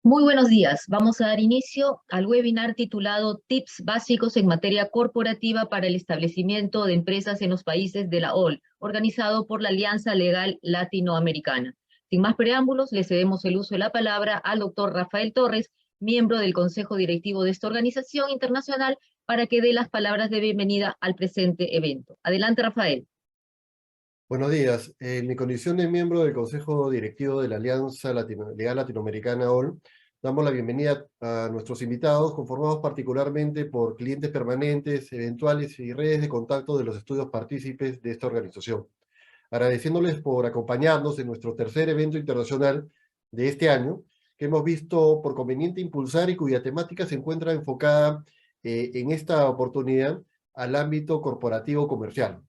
Muy buenos días. Vamos a dar inicio al webinar titulado Tips básicos en materia corporativa para el establecimiento de empresas en los países de la OL, organizado por la Alianza Legal Latinoamericana. Sin más preámbulos, le cedemos el uso de la palabra al doctor Rafael Torres, miembro del Consejo Directivo de esta organización internacional, para que dé las palabras de bienvenida al presente evento. Adelante, Rafael. Buenos días. En mi condición de miembro del Consejo Directivo de la Alianza Legal Latinoamericana OL, damos la bienvenida a nuestros invitados, conformados particularmente por clientes permanentes, eventuales y redes de contacto de los estudios partícipes de esta organización. Agradeciéndoles por acompañarnos en nuestro tercer evento internacional de este año, que hemos visto por conveniente impulsar y cuya temática se encuentra enfocada en esta oportunidad al ámbito corporativo comercial,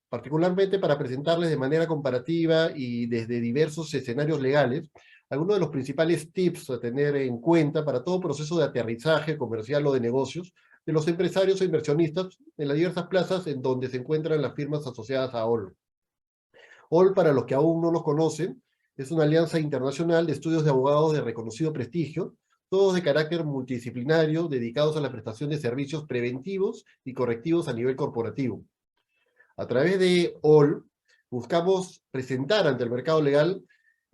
particularmente para presentarles de manera comparativa y desde diversos escenarios legales algunos de los principales tips a tener en cuenta para todo proceso de aterrizaje comercial o de negocios de los empresarios e inversionistas en las diversas plazas en donde se encuentran las firmas asociadas a OL. OL, para los que aún no nos conocen, es una alianza internacional de estudios de abogados de reconocido prestigio, todos de carácter multidisciplinario, dedicados a la prestación de servicios preventivos y correctivos a nivel corporativo. A través de OL, buscamos presentar ante el mercado legal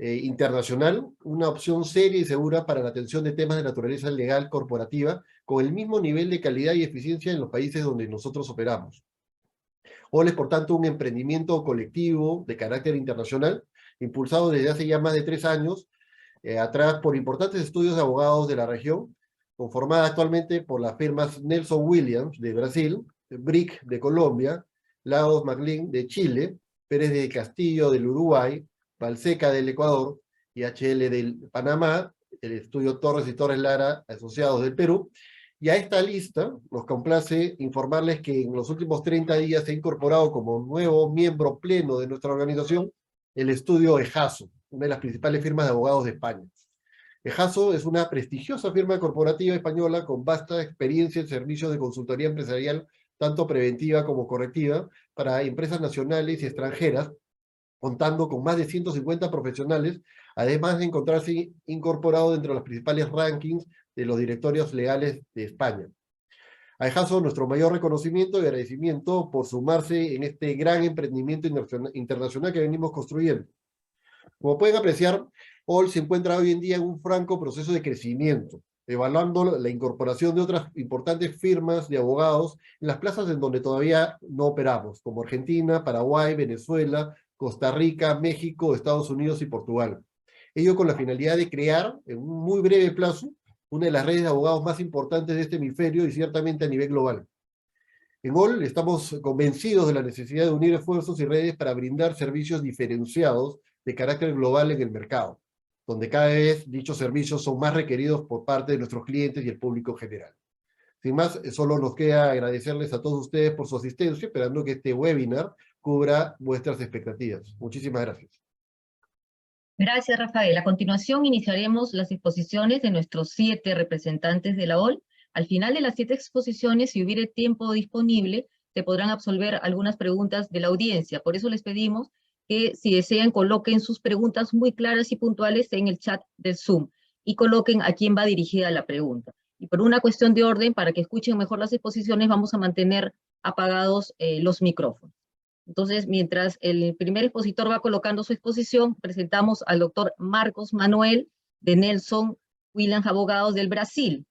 internacional una opción seria y segura para la atención de temas de naturaleza legal corporativa con el mismo nivel de calidad y eficiencia en los países donde nosotros operamos. OL es, por tanto, un emprendimiento colectivo de carácter internacional, impulsado desde hace ya más de 3 años, atrás por importantes estudios de abogados de la región, conformada actualmente por las firmas Nelson Williams de Brasil, Brick de Colombia, Laos McLean de Chile, Pérez de Castillo del Uruguay, Balseca del Ecuador y HL del Panamá, el estudio Torres y Torres Lara, asociados del Perú. Y a esta lista nos complace informarles que en los últimos 30 días se ha incorporado como nuevo miembro pleno de nuestra organización el estudio EJASO, una de las principales firmas de abogados de España. EJASO es una prestigiosa firma corporativa española con vasta experiencia en servicios de consultoría empresarial, tanto preventiva como correctiva, para empresas nacionales y extranjeras, contando con más de 150 profesionales, además de encontrarse incorporado dentro de los principales rankings de los directorios legales de España. A EJASO nuestro mayor reconocimiento y agradecimiento por sumarse en este gran emprendimiento internacional que venimos construyendo. Como pueden apreciar, OL se encuentra hoy en día en un franco proceso de crecimiento, evaluando la incorporación de otras importantes firmas de abogados en las plazas en donde todavía no operamos, como Argentina, Paraguay, Venezuela, Costa Rica, México, Estados Unidos y Portugal. Ello con la finalidad de crear, en un muy breve plazo, una de las redes de abogados más importantes de este hemisferio y ciertamente a nivel global. En OL estamos convencidos de la necesidad de unir esfuerzos y redes para brindar servicios diferenciados de carácter global en el mercado, donde cada vez dichos servicios son más requeridos por parte de nuestros clientes y el público general. Sin más, solo nos queda agradecerles a todos ustedes por su asistencia, esperando que este webinar cubra vuestras expectativas. Muchísimas gracias. Gracias, Rafael. A continuación iniciaremos las exposiciones de nuestros 7 representantes de la OL. Al final de las 7 exposiciones, si hubiere tiempo disponible, se podrán absolver algunas preguntas de la audiencia. Por eso les pedimos que, si desean, coloquen sus preguntas muy claras y puntuales en el chat del Zoom y coloquen a quién va dirigida la pregunta. Y por una cuestión de orden, para que escuchen mejor las exposiciones, vamos a mantener apagados los micrófonos. Entonces, mientras el primer expositor va colocando su exposición, presentamos al doctor Marcos Manuel de Nelson Williams Abogados del Brasil.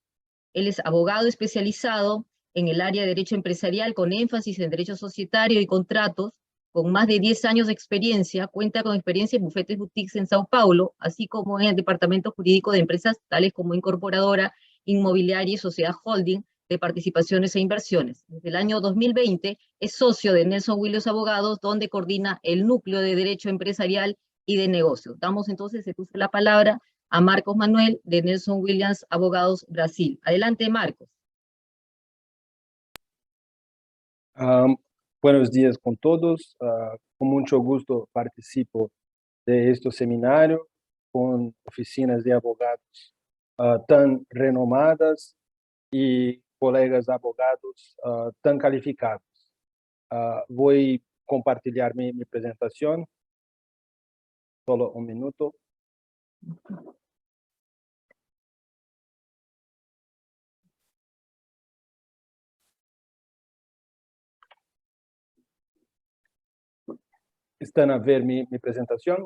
Él es abogado especializado en el área de derecho empresarial con énfasis en derecho societario y contratos, con más de 10 años de experiencia, cuenta con experiencia en bufetes boutiques en Sao Paulo, así como en el departamento jurídico de empresas tales como incorporadora, inmobiliaria y sociedad holding de participaciones e inversiones. Desde el año 2020 es socio de Nelson Williams Abogados, donde coordina el núcleo de derecho empresarial y de negocios. Damos entonces la palabra a Marcos Manuel de Nelson Williams Abogados Brasil. Adelante, Marcos. Um, Buenos días con todos. Con mucho gusto participo de este seminario con oficinas de abogados tan renomadas y colegas abogados tan calificados. Voy a compartir mi presentación. Solo un minuto. ¿Están a ver mi presentación?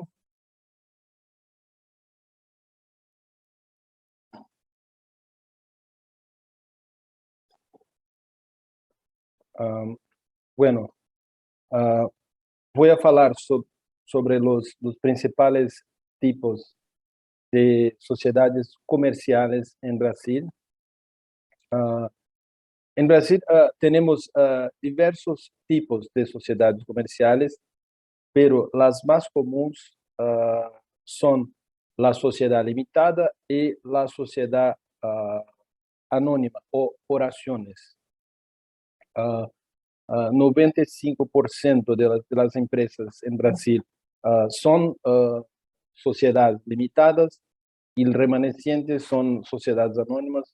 Bueno, voy a hablar sobre los principales tipos de sociedades comerciales en Brasil. En Brasil tenemos diversos tipos de sociedades comerciales, pero las más comunes son la sociedad limitada y la sociedad anónima o por acciones. 95% de las empresas en Brasil son sociedades limitadas y el remaneciente son sociedades anónimas.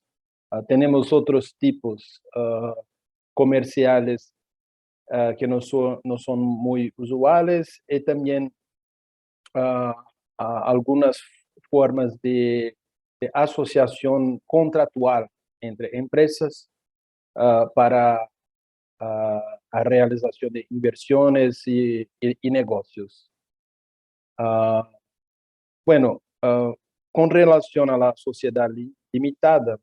Tenemos otros tipos comerciales que no son muy usuales y también algunas formas de asociación contractual entre empresas para a realización de inversiones y negocios. Bueno, con relación a la sociedad limitada,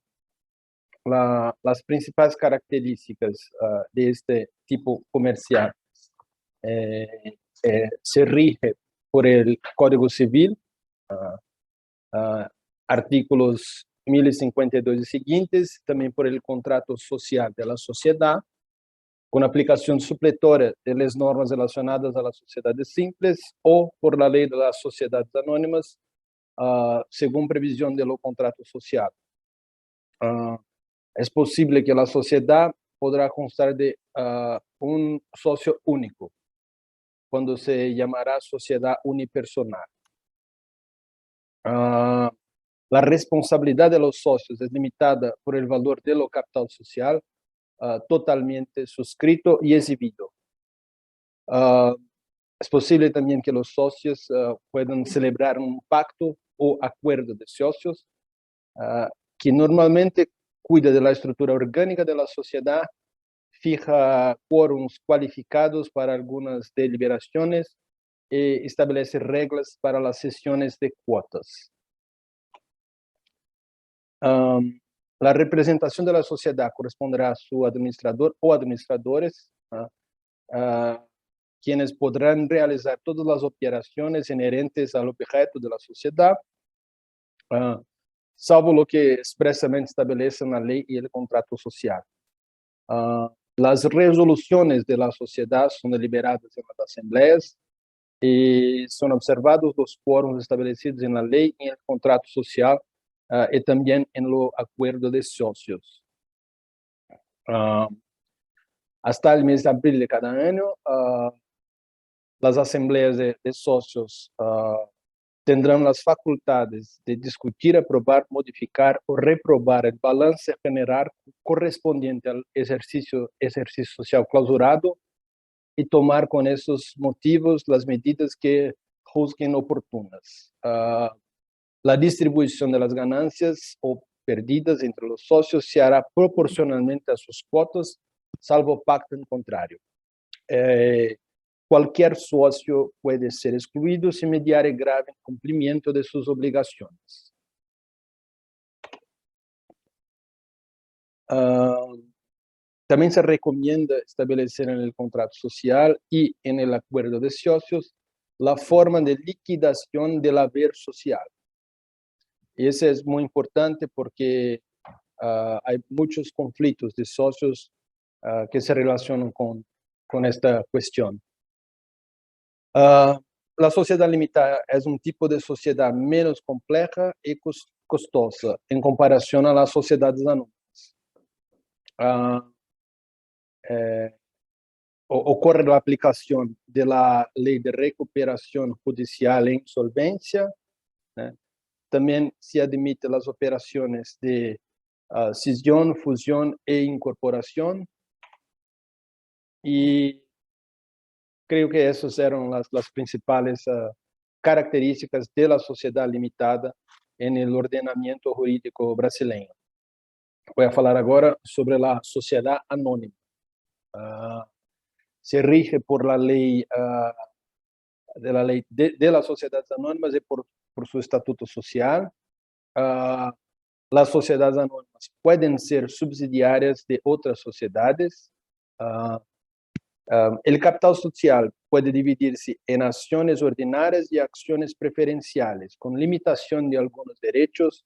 las principales características de este tipo comercial se rige por el Código Civil, artículos 1052 y siguientes, también por el contrato social de la sociedad, con aplicación supletoria de las normas relacionadas a las sociedades simples o por la ley de las sociedades anónimas, según previsión de lo contrato social. Es posible que la sociedad podrá constar de un socio único, cuando se llamará sociedad unipersonal. La responsabilidad de los socios es limitada por el valor de lo capital social totalmente suscrito y exhibido. Es posible también que los socios puedan celebrar un pacto o acuerdo de socios que normalmente cuida de la estructura orgánica de la sociedad, fija quórums cualificados para algunas deliberaciones y establece reglas para las sesiones de cuotas. La representación de la sociedad corresponderá a su administrador o administradores, quienes podrán realizar todas las operaciones inherentes al objeto de la sociedad, salvo lo que expresamente establecen la ley y el contrato social. Las resoluciones de la sociedad son deliberadas en las asambleas y son observados los quórums establecidos en la ley y en el contrato social y también en los acuerdos de socios. Hasta el mes de abril de cada año, las asambleas de socios tendrán las facultades de discutir, aprobar, modificar o reprobar el balance general correspondiente al ejercicio social clausurado y tomar con esos motivos las medidas que juzguen oportunas. La distribución de las ganancias o perdidas entre los socios se hará proporcionalmente a sus cuotas, salvo pacto en contrario. Cualquier socio puede ser excluido si mediare grave incumplimiento de sus obligaciones. También se recomienda establecer en el contrato social y en el acuerdo de socios la forma de liquidación del haber social. Y eso es muy importante porque hay muchos conflictos de socios que se relacionan con esta cuestión. La sociedad limitada es un tipo de sociedad menos compleja y costosa en comparación a las sociedades anónimas. Ocurre la aplicación de la ley de recuperación judicial e insolvencia. También se admiten las operaciones de cisión, fusión e incorporación. Y creo que esas eran las principales características de la sociedad limitada en el ordenamiento jurídico brasileño. Voy a hablar ahora sobre la sociedad anónima. Se rige por la ley de la ley de las sociedades anónimas y por su estatuto social. Las sociedades anónimas pueden ser subsidiarias de otras sociedades. El capital social puede dividirse en acciones ordinarias y acciones preferenciales, con limitación de algunos derechos,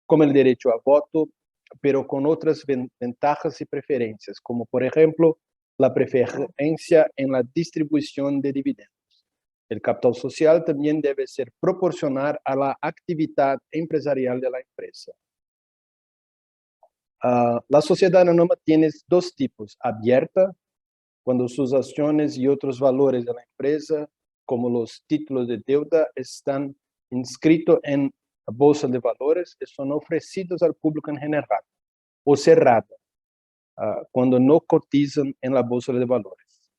como el derecho a voto, pero con otras ventajas y preferencias, como por ejemplo, la preferencia en la distribución de dividendos. El capital social también debe ser proporcional a la actividad empresarial de la empresa. La sociedad anónima tiene dos tipos: abierta, cuando sus acciones y otros valores de la empresa, como los títulos de deuda, están inscritos en la bolsa de valores y son ofrecidos al público en general, o cerrada, cuando no cotizan en la bolsa de valores.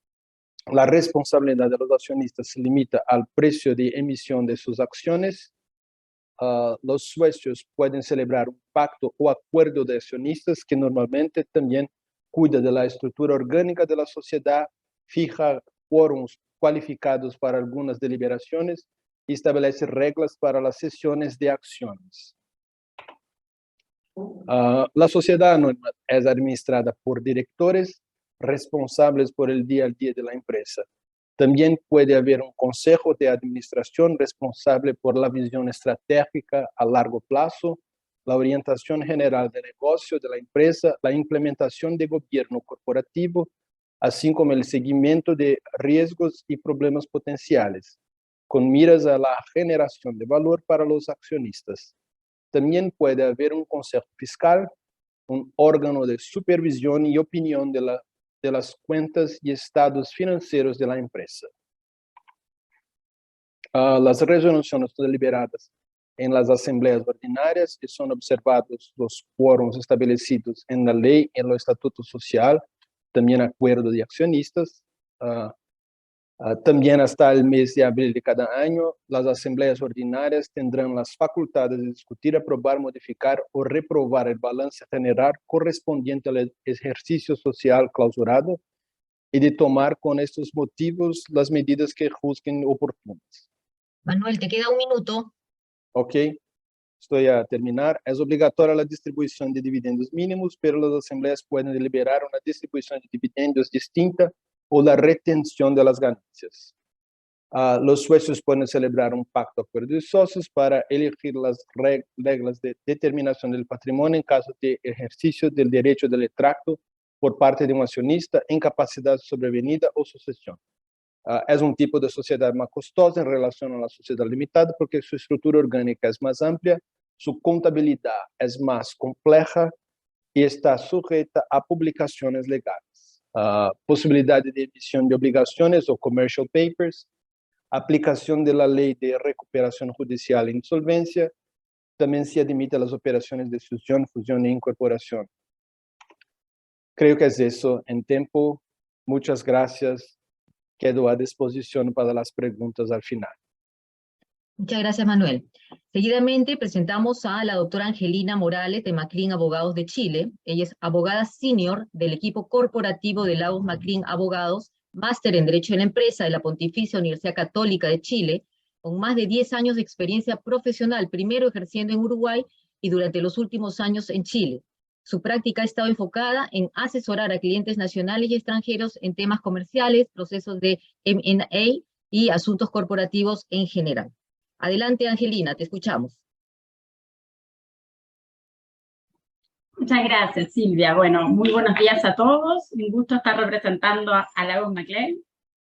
La responsabilidad de los accionistas se limita al precio de emisión de sus acciones. Los socios pueden celebrar un pacto o acuerdo de accionistas que normalmente también cuida de la estructura orgánica de la sociedad, fija quórums cualificados para algunas deliberaciones y establece reglas para las sesiones de acciones. La sociedad anónima es administrada por directores responsables por el día a día de la empresa. También puede haber un consejo de administración responsable por la visión estratégica a largo plazo, la orientación general de negocio de la empresa, la implementación de gobierno corporativo, así como el seguimiento de riesgos y problemas potenciales, con miras a la generación de valor para los accionistas. También puede haber un consejo fiscal, un órgano de supervisión y opinión de las cuentas y estados financieros de la empresa. Las resoluciones son deliberadas en las asambleas ordinarias y son observados los quórums establecidos en la ley y en el estatuto social, también acuerdo de accionistas. También hasta el mes de abril de cada año, las asambleas ordinarias tendrán las facultades de discutir, aprobar, modificar o reprobar el balance general correspondiente al ejercicio social clausurado y de tomar con estos motivos las medidas que juzguen oportunas. Manuel, te queda un minuto. Ok, estoy a terminar. Es obligatoria la distribución de dividendos mínimos, pero las asambleas pueden deliberar una distribución de dividendos distinta o la retención de las ganancias. Los socios pueden celebrar un pacto acuerdo de socios para elegir las reglas de determinación del patrimonio en caso de ejercicio del derecho de retracto por parte de un accionista, incapacidad sobrevenida o sucesión. Es un tipo de sociedad más costosa en relación a la sociedad limitada porque su estructura orgánica es más amplia, su contabilidad es más compleja y está sujeta a publicaciones legales. Posibilidad de emisión de obligaciones o commercial papers, aplicación de la ley de recuperación judicial e insolvencia, también se admite las operaciones de fusión e incorporación. Creo que es eso en tiempo. Muchas gracias. Quedo a disposición para las preguntas al final. Muchas gracias, Manuel. Seguidamente presentamos a la doctora Angelina Morales de Maclean Abogados de Chile. Ella es abogada senior del equipo corporativo de Lagos Maclean Abogados, máster en Derecho de la Empresa de la Pontificia Universidad Católica de Chile, con más de 10 años de experiencia profesional, primero ejerciendo en Uruguay y durante los últimos años en Chile. Su práctica ha estado enfocada en asesorar a clientes nacionales y extranjeros en temas comerciales, procesos de M&A y asuntos corporativos en general. Adelante, Angelina, te escuchamos. Muchas gracias, Silvia. Bueno, muy buenos días a todos. Un gusto estar representando a Lagos Maclean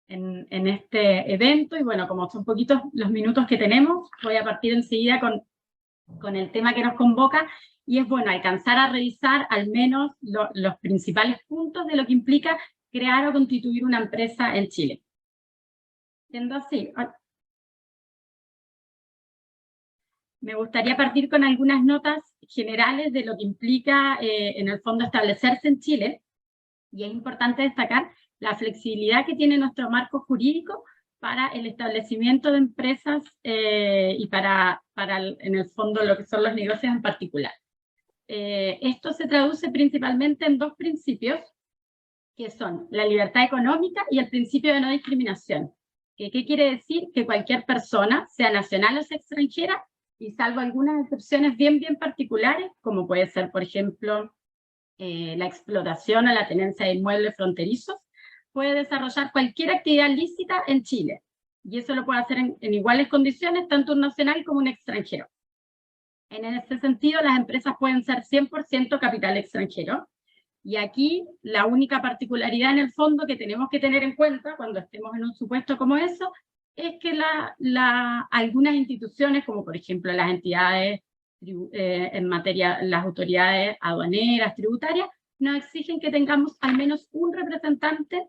en este evento. Y bueno, como son poquitos los minutos que tenemos, voy a partir enseguida con el tema que nos convoca. Y es bueno alcanzar a revisar al menos los principales puntos de lo que implica crear o constituir una empresa en Chile. Siendo así, me gustaría partir con algunas notas generales de lo que implica en el fondo establecerse en Chile, y es importante destacar la flexibilidad que tiene nuestro marco jurídico para el establecimiento de empresas y para en el fondo lo que son los negocios en particular. Esto se traduce principalmente en dos principios, que son la libertad económica y el principio de no discriminación, ¿Qué quiere decir? Que cualquier persona, sea nacional o sea extranjera, y salvo algunas excepciones bien particulares, como puede ser, por ejemplo, la explotación o la tenencia de inmuebles fronterizos, puede desarrollar cualquier actividad lícita en Chile. Y eso lo puede hacer en iguales condiciones, tanto un nacional como un extranjero. En ese sentido, las empresas pueden ser 100% capital extranjero. Y aquí la única particularidad en el fondo que tenemos que tener en cuenta cuando estemos en un supuesto como eso, es que algunas instituciones, como por ejemplo las entidades en materia, las autoridades aduaneras, tributarias, nos exigen que tengamos al menos un representante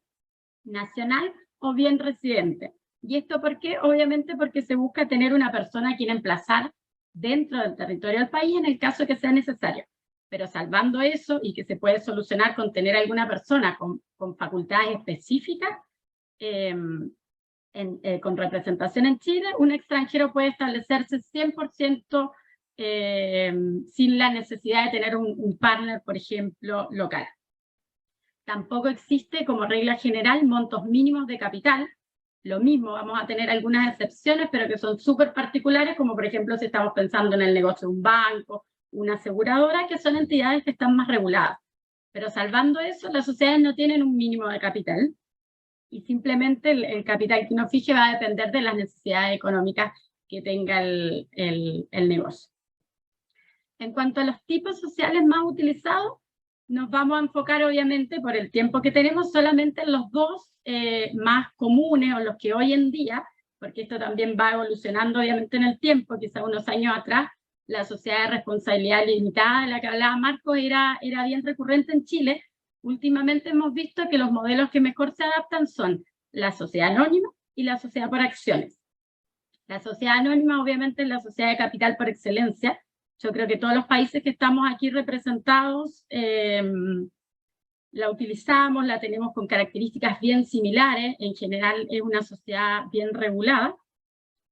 nacional o bien residente. ¿Y esto por qué? Obviamente porque se busca tener una persona a quien emplazar dentro del territorio del país en el caso que sea necesario. Pero salvando eso, y que se puede solucionar con tener alguna persona con facultades específicas, con representación en Chile, un extranjero puede establecerse 100% sin la necesidad de tener un partner, por ejemplo, local. Tampoco existe como regla general montos mínimos de capital. Lo mismo, vamos a tener algunas excepciones, pero que son súper particulares, como por ejemplo si estamos pensando en el negocio de un banco, una aseguradora, que son entidades que están más reguladas. Pero salvando eso, las sociedades no tienen un mínimo de capital, y simplemente el capital que uno fije va a depender de las necesidades económicas que tenga el negocio. En cuanto a los tipos sociales más utilizados, nos vamos a enfocar obviamente por el tiempo que tenemos solamente en los dos más comunes, o los que hoy en día, porque esto también va evolucionando obviamente en el tiempo, quizá unos años atrás, la sociedad de responsabilidad limitada de la que hablaba Marcos era bien recurrente en Chile. Últimamente hemos visto que los modelos que mejor se adaptan son la sociedad anónima y la sociedad por acciones. La sociedad anónima obviamente es la sociedad de capital por excelencia. Yo creo que todos los países que estamos aquí representados la utilizamos, la tenemos con características bien similares. En general es una sociedad bien regulada,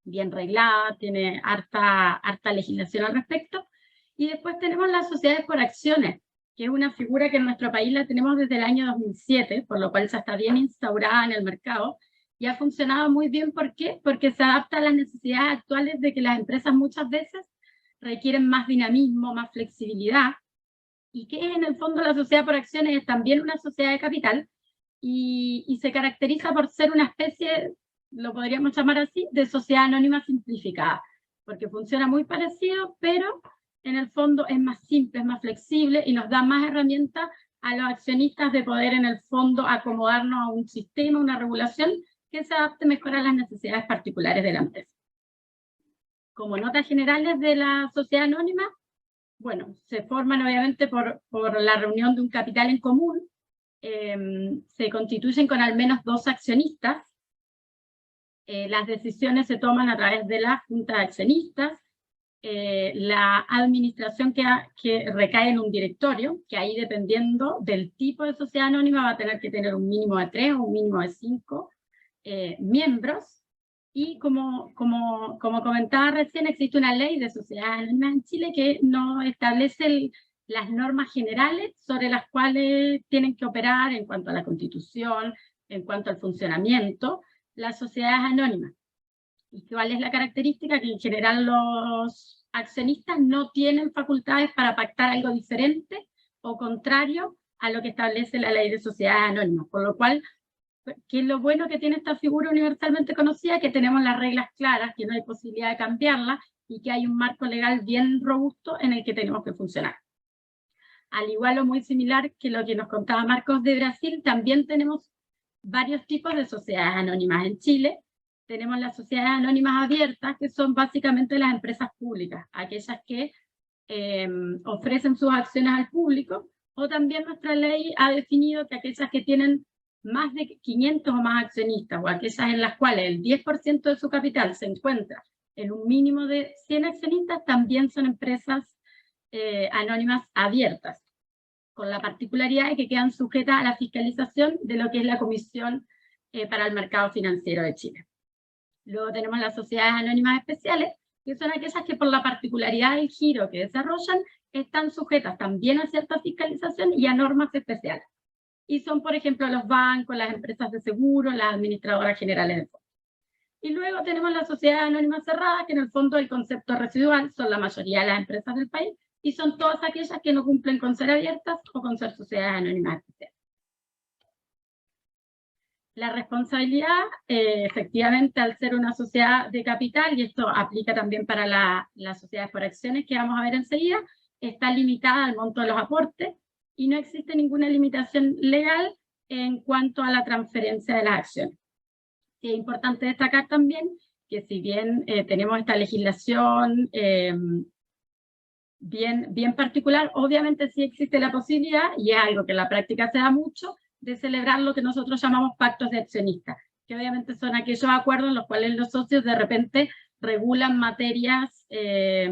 bien reglada, tiene harta legislación al respecto. Y después tenemos las sociedades por acciones, que es una figura que en nuestro país la tenemos desde el año 2007, por lo cual ya está bien instaurada en el mercado, y ha funcionado muy bien. ¿Por qué? Porque se adapta a las necesidades actuales de que las empresas muchas veces requieren más dinamismo, más flexibilidad, y que en el fondo la sociedad por acciones es también una sociedad de capital, y se caracteriza por ser una especie, lo podríamos llamar así, de sociedad anónima simplificada, porque funciona muy parecido, pero en el fondo es más simple, es más flexible, y nos da más herramientas a los accionistas de poder en el fondo acomodarnos a un sistema, una regulación que se adapte mejor a las necesidades particulares de la empresa. Como notas generales de la sociedad anónima, bueno, se forman obviamente por la reunión de un capital en común, se constituyen con al menos 2 accionistas, las decisiones se toman a través de la junta de accionistas, la administración que recae en un directorio, que ahí dependiendo del tipo de sociedad anónima va a tener que tener un mínimo de 3 o un mínimo de 5 miembros. Y como comentaba recién, existe una ley de sociedades anónimas en Chile que no establece las normas generales sobre las cuales tienen que operar en cuanto a la constitución, en cuanto al funcionamiento, las sociedades anónimas. ¿Y cuál es la característica? Que en general los accionistas no tienen facultades para pactar algo diferente o contrario a lo que establece la ley de sociedades anónimas, por lo cual, que es lo bueno que tiene esta figura universalmente conocida, que tenemos las reglas claras, que no hay posibilidad de cambiarlas, y que hay un marco legal bien robusto en el que tenemos que funcionar. Al igual o muy similar que lo que nos contaba Marcos de Brasil, también tenemos varios tipos de sociedades anónimas en Chile. Tenemos las sociedades anónimas abiertas, que son básicamente las empresas públicas, aquellas que ofrecen sus acciones al público, o también nuestra ley ha definido que aquellas que tienen más de 500 o más accionistas, o aquellas en las cuales el 10% de su capital se encuentra en un mínimo de 100 accionistas, también son empresas anónimas abiertas, con la particularidad de que quedan sujetas a la fiscalización de lo que es la Comisión para el Mercado Financiero de Chile. Luego tenemos las sociedades anónimas especiales, que son aquellas que por la particularidad del giro que desarrollan, están sujetas también a cierta fiscalización y a normas especiales. Y son, por ejemplo, los bancos, las empresas de seguro, las administradoras generales de fondos. Y luego tenemos la sociedad anónima cerrada, que en el fondo el concepto residual son la mayoría de las empresas del país, y son todas aquellas que no cumplen con ser abiertas o con ser sociedades anónimas especiales. La responsabilidad, efectivamente, al ser una sociedad de capital, y esto aplica también para las sociedades por acciones que vamos a ver enseguida, está limitada al monto de los aportes, y no existe ninguna limitación legal en cuanto a la transferencia de las acciones. Y es importante destacar también que si bien tenemos esta legislación bien particular, obviamente sí existe la posibilidad, y es algo que en la práctica se da mucho, de celebrar lo que nosotros llamamos pactos de accionistas, que obviamente son aquellos acuerdos en los cuales los socios de repente regulan materias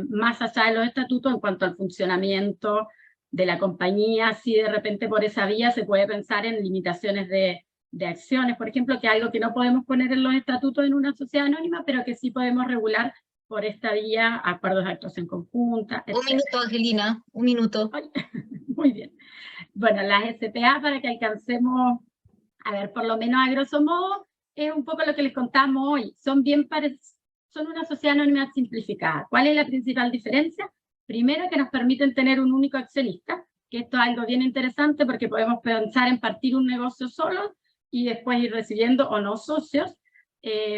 más allá de los estatutos en cuanto al funcionamiento de la compañía, si de repente por esa vía se puede pensar en limitaciones de acciones, por ejemplo, que es algo que no podemos poner en los estatutos en una sociedad anónima, pero que sí podemos regular por esta vía acuerdos de actuación conjunta, etc. Un minuto, Angelina, un minuto. Ay, muy bien. Bueno, las SPA, para que alcancemos a ver, por lo menos a grosso modo, es un poco lo que les contamos hoy. Son una sociedad anónima simplificada. ¿Cuál es la principal diferencia? Primero, que nos permiten tener un único accionista, que esto es algo bien interesante porque podemos pensar en partir un negocio solo y después ir recibiendo o no socios,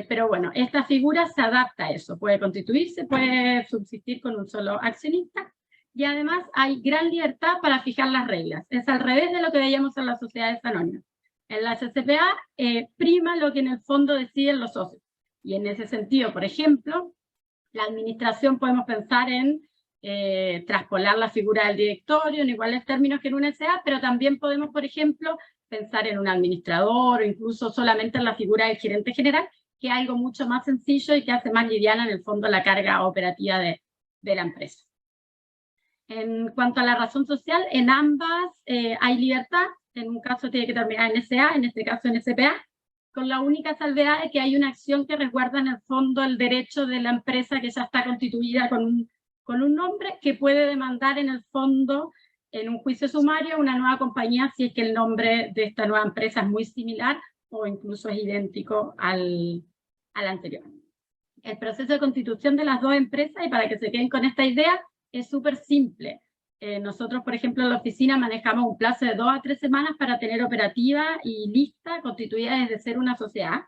pero bueno, esta figura se adapta a eso, puede constituirse, puede subsistir con un solo accionista, y además hay gran libertad para fijar las reglas. Es al revés de lo que veíamos en las sociedades anónimas. En las SPA prima lo que en el fondo deciden los socios, y en ese sentido, por ejemplo, la administración podemos pensar en traspolar la figura del directorio en iguales términos que en una SA, pero también podemos, por ejemplo, pensar en un administrador o incluso solamente en la figura del gerente general, que es algo mucho más sencillo y que hace más liviana en el fondo la carga operativa de la empresa. En cuanto a la razón social, en ambas hay libertad. En un caso tiene que terminar en SA, en este caso en SPA, con la única salvedad de que hay una acción que resguarda en el fondo el derecho de la empresa que ya está constituida con un nombre, que puede demandar en el fondo en un juicio sumario una nueva compañía si es que el nombre de esta nueva empresa es muy similar o incluso es idéntico al anterior. El proceso de constitución de las dos empresas, y para que se queden con esta idea, es súper simple. Nosotros, por ejemplo, en la oficina manejamos un plazo de 2 a 3 semanas para tener operativa y lista, constituida desde ser una sociedad.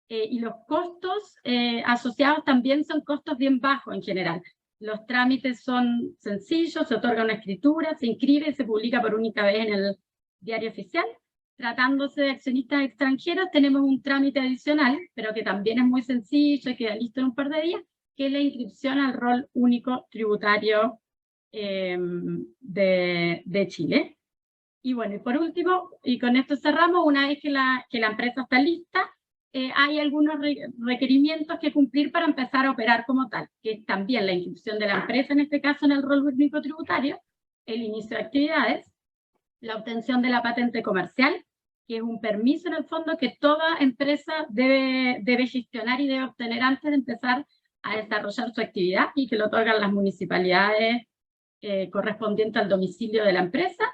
Y los costos asociados también son costos bien bajos en general. Los trámites son sencillos, se otorga una escritura, se inscribe y se publica por única vez en el diario oficial. Tratándose de accionistas extranjeros, tenemos un trámite adicional, pero que también es muy sencillo y queda listo en un par de días, que es la inscripción al rol único tributario de Chile. Y bueno, y por último, y con esto cerramos, una vez que la empresa está lista, hay algunos requerimientos que cumplir para empezar a operar como tal, que es también la inscripción de la empresa, en este caso en el rol único tributario, el inicio de actividades, la obtención de la patente comercial, que es un permiso en el fondo que toda empresa debe gestionar y debe obtener antes de empezar a desarrollar su actividad, y que lo otorgan las municipalidades correspondientes al domicilio de la empresa.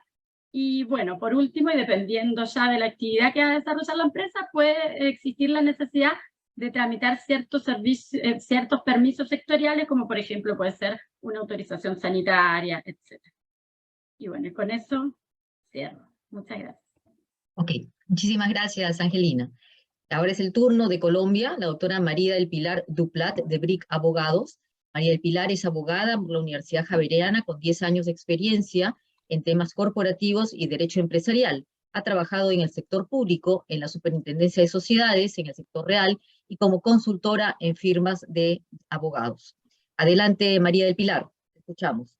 Y bueno, por último, y dependiendo ya de la actividad que va a desarrollar la empresa, puede existir la necesidad de tramitar ciertos permisos sectoriales, como por ejemplo puede ser una autorización sanitaria, etc. Y bueno, y con eso cierro. Muchas gracias. Ok, muchísimas gracias, Angelina. Ahora es el turno de Colombia, la doctora María del Pilar Duplat, de BRIC Abogados. María del Pilar es abogada por la Universidad Javeriana con 10 años de experiencia en temas corporativos y derecho empresarial. Ha trabajado en el sector público, en la Superintendencia de Sociedades, en el sector real y como consultora en firmas de abogados. Adelante, María del Pilar, te escuchamos.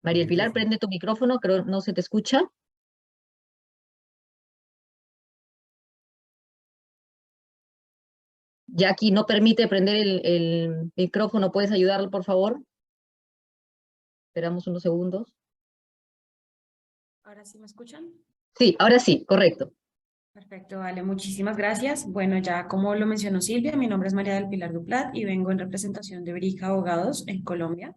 María del Pilar, prende tu micrófono, creo no se te escucha. Jackie no permite prender el micrófono, ¿puedes ayudarlo, por favor? Esperamos unos segundos. ¿Ahora sí me escuchan? Sí, ahora sí, correcto. Perfecto, vale, muchísimas gracias. Bueno, ya como lo mencionó Silvia, mi nombre es María del Pilar Duplat y vengo en representación de BRIC Abogados en Colombia.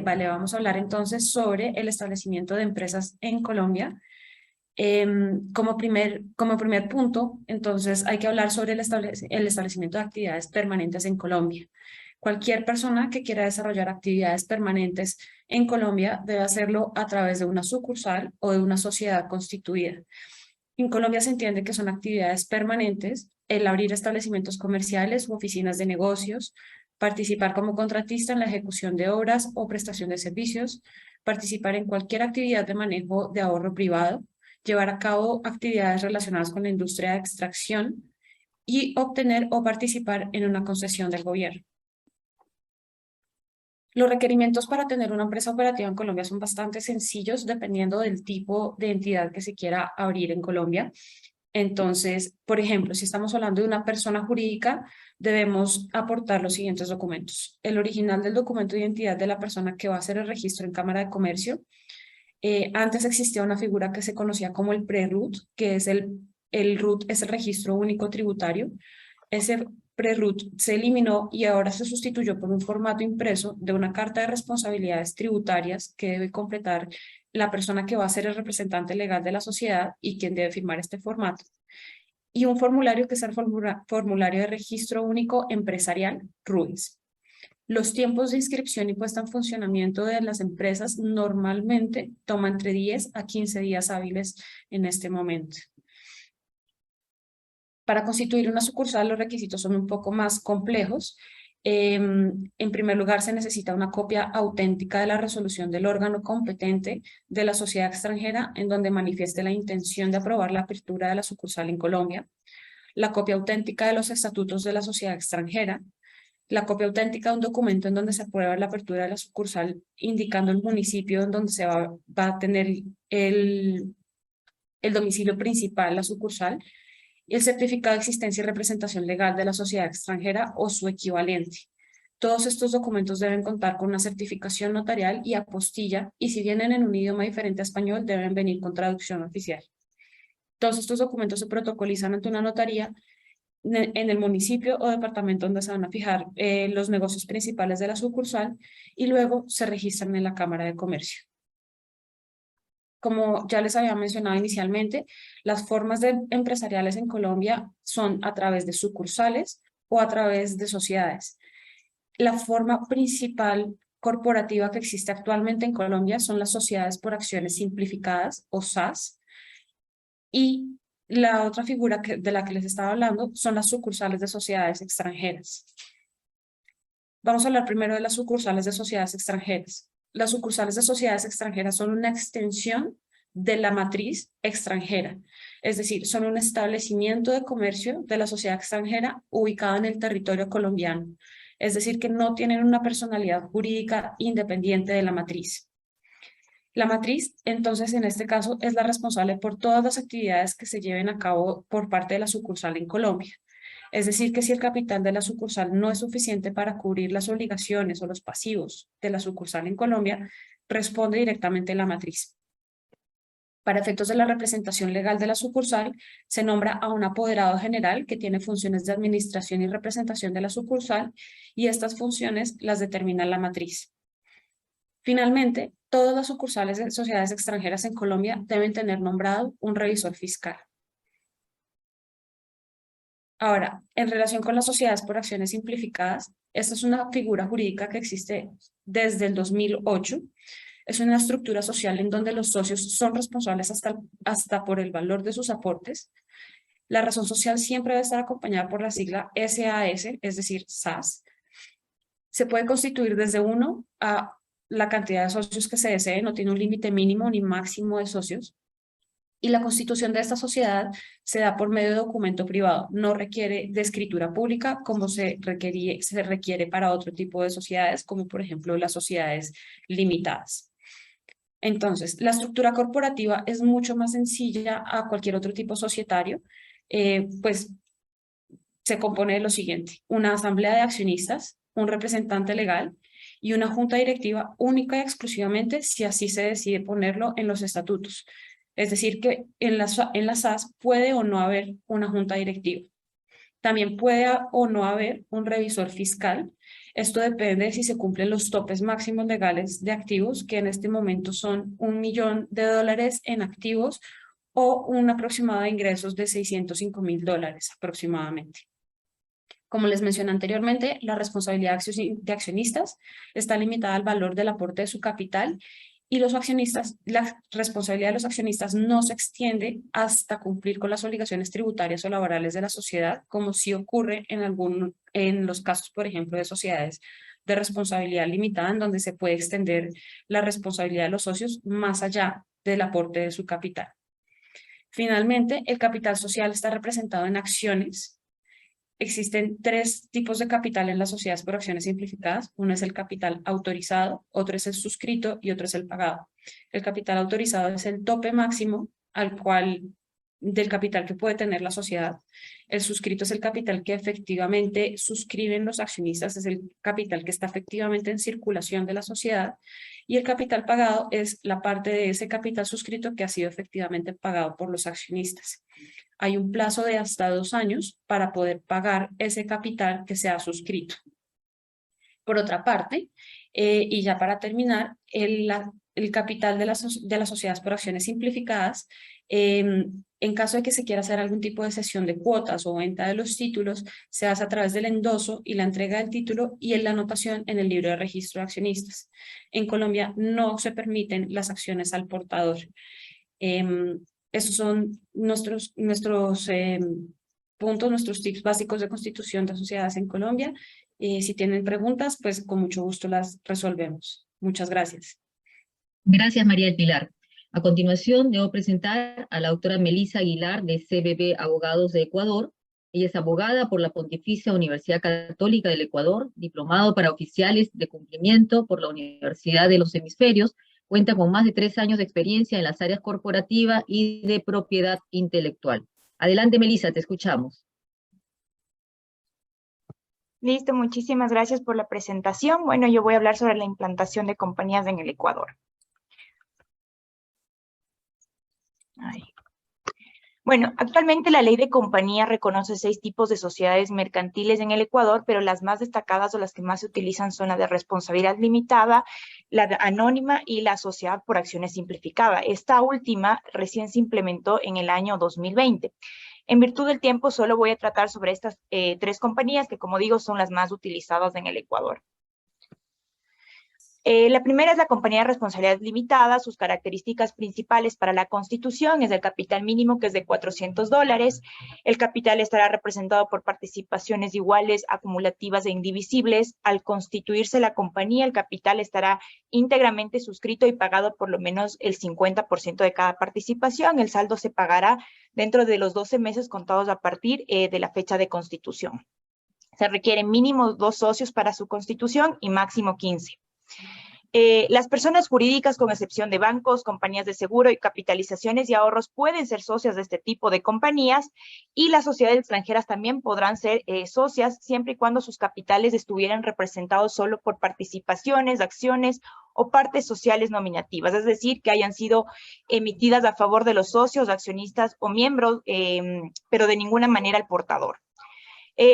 vamos a hablar entonces sobre el establecimiento de empresas en Colombia. Como primer punto, entonces hay que hablar sobre el establecimiento de actividades permanentes en Colombia. Cualquier persona que quiera desarrollar actividades permanentes en Colombia debe hacerlo a través de una sucursal o de una sociedad constituida. En Colombia se entiende que son actividades permanentes el abrir establecimientos comerciales u oficinas de negocios, participar como contratista en la ejecución de obras o prestación de servicios, participar en cualquier actividad de manejo de ahorro privado, llevar a cabo actividades relacionadas con la industria de extracción y obtener o participar en una concesión del gobierno. Los requerimientos para tener una empresa operativa en Colombia son bastante sencillos dependiendo del tipo de entidad que se quiera abrir en Colombia. Entonces, por ejemplo, si estamos hablando de una persona jurídica, debemos aportar los siguientes documentos. El original del documento de identidad de la persona que va a hacer el registro en Cámara de Comercio. Antes existía una figura que se conocía como el pre-RUT, que es el RUT es el registro único tributario. Ese pre-RUT se eliminó y ahora se sustituyó por un formato impreso de una carta de responsabilidades tributarias que debe completar la persona que va a ser el representante legal de la sociedad y quien debe firmar este formato. Y un formulario que es el formulario de registro único empresarial, RUIS. Los tiempos de inscripción y puesta en funcionamiento de las empresas normalmente toman entre 10 a 15 días hábiles en este momento. Para constituir una sucursal los requisitos son un poco más complejos. En primer lugar, se necesita una copia auténtica de la resolución del órgano competente de la sociedad extranjera en donde manifieste la intención de aprobar la apertura de la sucursal en Colombia, la copia auténtica de los estatutos de la sociedad extranjera, la copia auténtica de un documento en donde se aprueba la apertura de la sucursal indicando el municipio en donde se va a tener el domicilio principal, la sucursal, y el certificado de existencia y representación legal de la sociedad extranjera o su equivalente. Todos estos documentos deben contar con una certificación notarial y apostilla, y si vienen en un idioma diferente a español, deben venir con traducción oficial. Todos estos documentos se protocolizan ante una notaría en el municipio o departamento donde se van a fijar los negocios principales de la sucursal y luego se registran en la Cámara de Comercio. Como ya les había mencionado inicialmente, las formas empresariales en Colombia son a través de sucursales o a través de sociedades. La forma principal corporativa que existe actualmente en Colombia son las sociedades por acciones simplificadas o SAS, y la otra figura de la que les estaba hablando son las sucursales de sociedades extranjeras. Vamos a hablar primero de las sucursales de sociedades extranjeras. Las sucursales de sociedades extranjeras son una extensión de la matriz extranjera, es decir, son un establecimiento de comercio de la sociedad extranjera ubicada en el territorio colombiano, es decir, que no tienen una personalidad jurídica independiente de la matriz. La matriz, entonces, en este caso, es la responsable por todas las actividades que se lleven a cabo por parte de la sucursal en Colombia. Es decir, que si el capital de la sucursal no es suficiente para cubrir las obligaciones o los pasivos de la sucursal en Colombia, responde directamente la matriz. Para efectos de la representación legal de la sucursal, se nombra a un apoderado general que tiene funciones de administración y representación de la sucursal, y estas funciones las determina la matriz. Finalmente, todas las sucursales de sociedades extranjeras en Colombia deben tener nombrado un revisor fiscal. Ahora, en relación con las sociedades por acciones simplificadas, esta es una figura jurídica que existe desde el 2008. Es una estructura social en donde los socios son responsables hasta por el valor de sus aportes. La razón social siempre debe estar acompañada por la sigla SAS, es decir, SAS. Se puede constituir desde 1 a la cantidad de socios que se desee, no tiene un límite mínimo ni máximo de socios. Y la constitución de esta sociedad se da por medio de documento privado, no requiere de escritura pública como se requiere para otro tipo de sociedades, como por ejemplo las sociedades limitadas. Entonces, la estructura corporativa es mucho más sencilla a cualquier otro tipo societario, pues se compone de lo siguiente: una asamblea de accionistas, un representante legal y una junta directiva única y exclusivamente si así se decide ponerlo en los estatutos. Es decir, que en las SAS puede o no haber una junta directiva. También puede o no haber un revisor fiscal. Esto depende de si se cumplen los topes máximos legales de activos, que en este momento son $1 millón en activos o un aproximado de ingresos de $605.000 aproximadamente. Como les mencioné anteriormente, la responsabilidad de accionistas está limitada al valor del aporte de su capital y los accionistas, la responsabilidad de los accionistas no se extiende hasta cumplir con las obligaciones tributarias o laborales de la sociedad, como sí ocurre en los casos, por ejemplo, de sociedades de responsabilidad limitada, en donde se puede extender la responsabilidad de los socios más allá del aporte de su capital. Finalmente, el capital social está representado en acciones. Existen 3 tipos de capital en las sociedades por acciones simplificadas. Uno es el capital autorizado, otro es el suscrito y otro es el pagado. El capital autorizado es el tope máximo del capital que puede tener la sociedad. El suscrito es el capital que efectivamente suscriben los accionistas, es el capital que está efectivamente en circulación de la sociedad. Y el capital pagado es la parte de ese capital suscrito que ha sido efectivamente pagado por los accionistas. Hay un plazo de hasta 2 años para poder pagar ese capital que se ha suscrito. Por otra parte, y ya para terminar, el capital de las sociedades por acciones simplificadas, en caso de que se quiera hacer algún tipo de cesión de cuotas o venta de los títulos, se hace a través del endoso y la entrega del título y en la anotación en el libro de registro de accionistas. En Colombia no se permiten las acciones al portador. Esos son nuestros puntos, nuestros tips básicos de constitución de sociedades en Colombia. Si tienen preguntas, pues con mucho gusto las resolvemos. Muchas gracias. Gracias, María del Pilar. A continuación, debo presentar a la doctora Melissa Aguilar de CBB Abogados de Ecuador. Ella es abogada por la Pontificia Universidad Católica del Ecuador, diplomado para oficiales de cumplimiento por la Universidad de los Hemisferios. Cuenta con más de 3 años de experiencia en las áreas corporativa y de propiedad intelectual. Adelante, Melissa, te escuchamos. Listo, muchísimas gracias por la presentación. Bueno, yo voy a hablar sobre la implantación de compañías en el Ecuador. Bueno, actualmente la ley de compañía reconoce 6 tipos de sociedades mercantiles en el Ecuador, pero las más destacadas o las que más se utilizan son la de responsabilidad limitada, la de anónima y la sociedad por acciones simplificada. Esta última recién se implementó en el año 2020. En virtud del tiempo, solo voy a tratar sobre estas 3 compañías que, como digo, son las más utilizadas en el Ecuador. La primera es la compañía de responsabilidad limitada. Sus características principales para la constitución es el capital mínimo, que es de $400. El capital estará representado por participaciones iguales, acumulativas e indivisibles. Al constituirse la compañía, el capital estará íntegramente suscrito y pagado por lo menos el 50% de cada participación. El saldo se pagará dentro de los 12 meses contados a partir de la fecha de constitución. Se requieren mínimo 2 socios para su constitución y máximo 15. Las personas jurídicas, con excepción de bancos, compañías de seguro y capitalizaciones y ahorros, pueden ser socias de este tipo de compañías, y las sociedades extranjeras también podrán ser socias siempre y cuando sus capitales estuvieran representados solo por participaciones, acciones o partes sociales nominativas, es decir, que hayan sido emitidas a favor de los socios, accionistas o miembros, pero de ninguna manera al portador.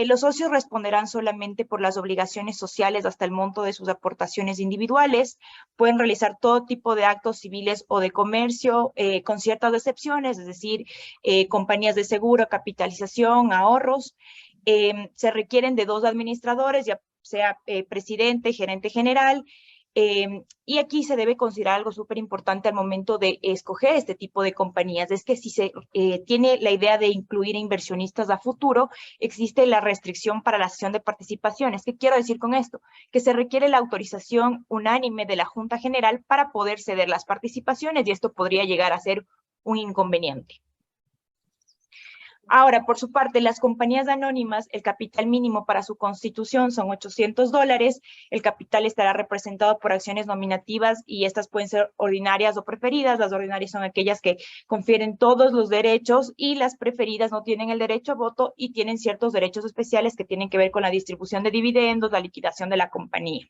Los socios responderán solamente por las obligaciones sociales hasta el monto de sus aportaciones individuales. Pueden realizar todo tipo de actos civiles o de comercio, con ciertas excepciones, es decir, compañías de seguro, capitalización, ahorros. Se requieren de 2 administradores, ya sea presidente, gerente general. Y aquí se debe considerar algo súper importante al momento de escoger este tipo de compañías, es que si se tiene la idea de incluir inversionistas a futuro, existe la restricción para la cesión de participaciones. ¿Qué quiero decir con esto? Que se requiere la autorización unánime de la Junta General para poder ceder las participaciones, y esto podría llegar a ser un inconveniente. Ahora, por su parte, las compañías anónimas, el capital mínimo para su constitución son $800. El capital estará representado por acciones nominativas y estas pueden ser ordinarias o preferidas. Las ordinarias son aquellas que confieren todos los derechos y las preferidas no tienen el derecho a voto y tienen ciertos derechos especiales que tienen que ver con la distribución de dividendos, la liquidación de la compañía.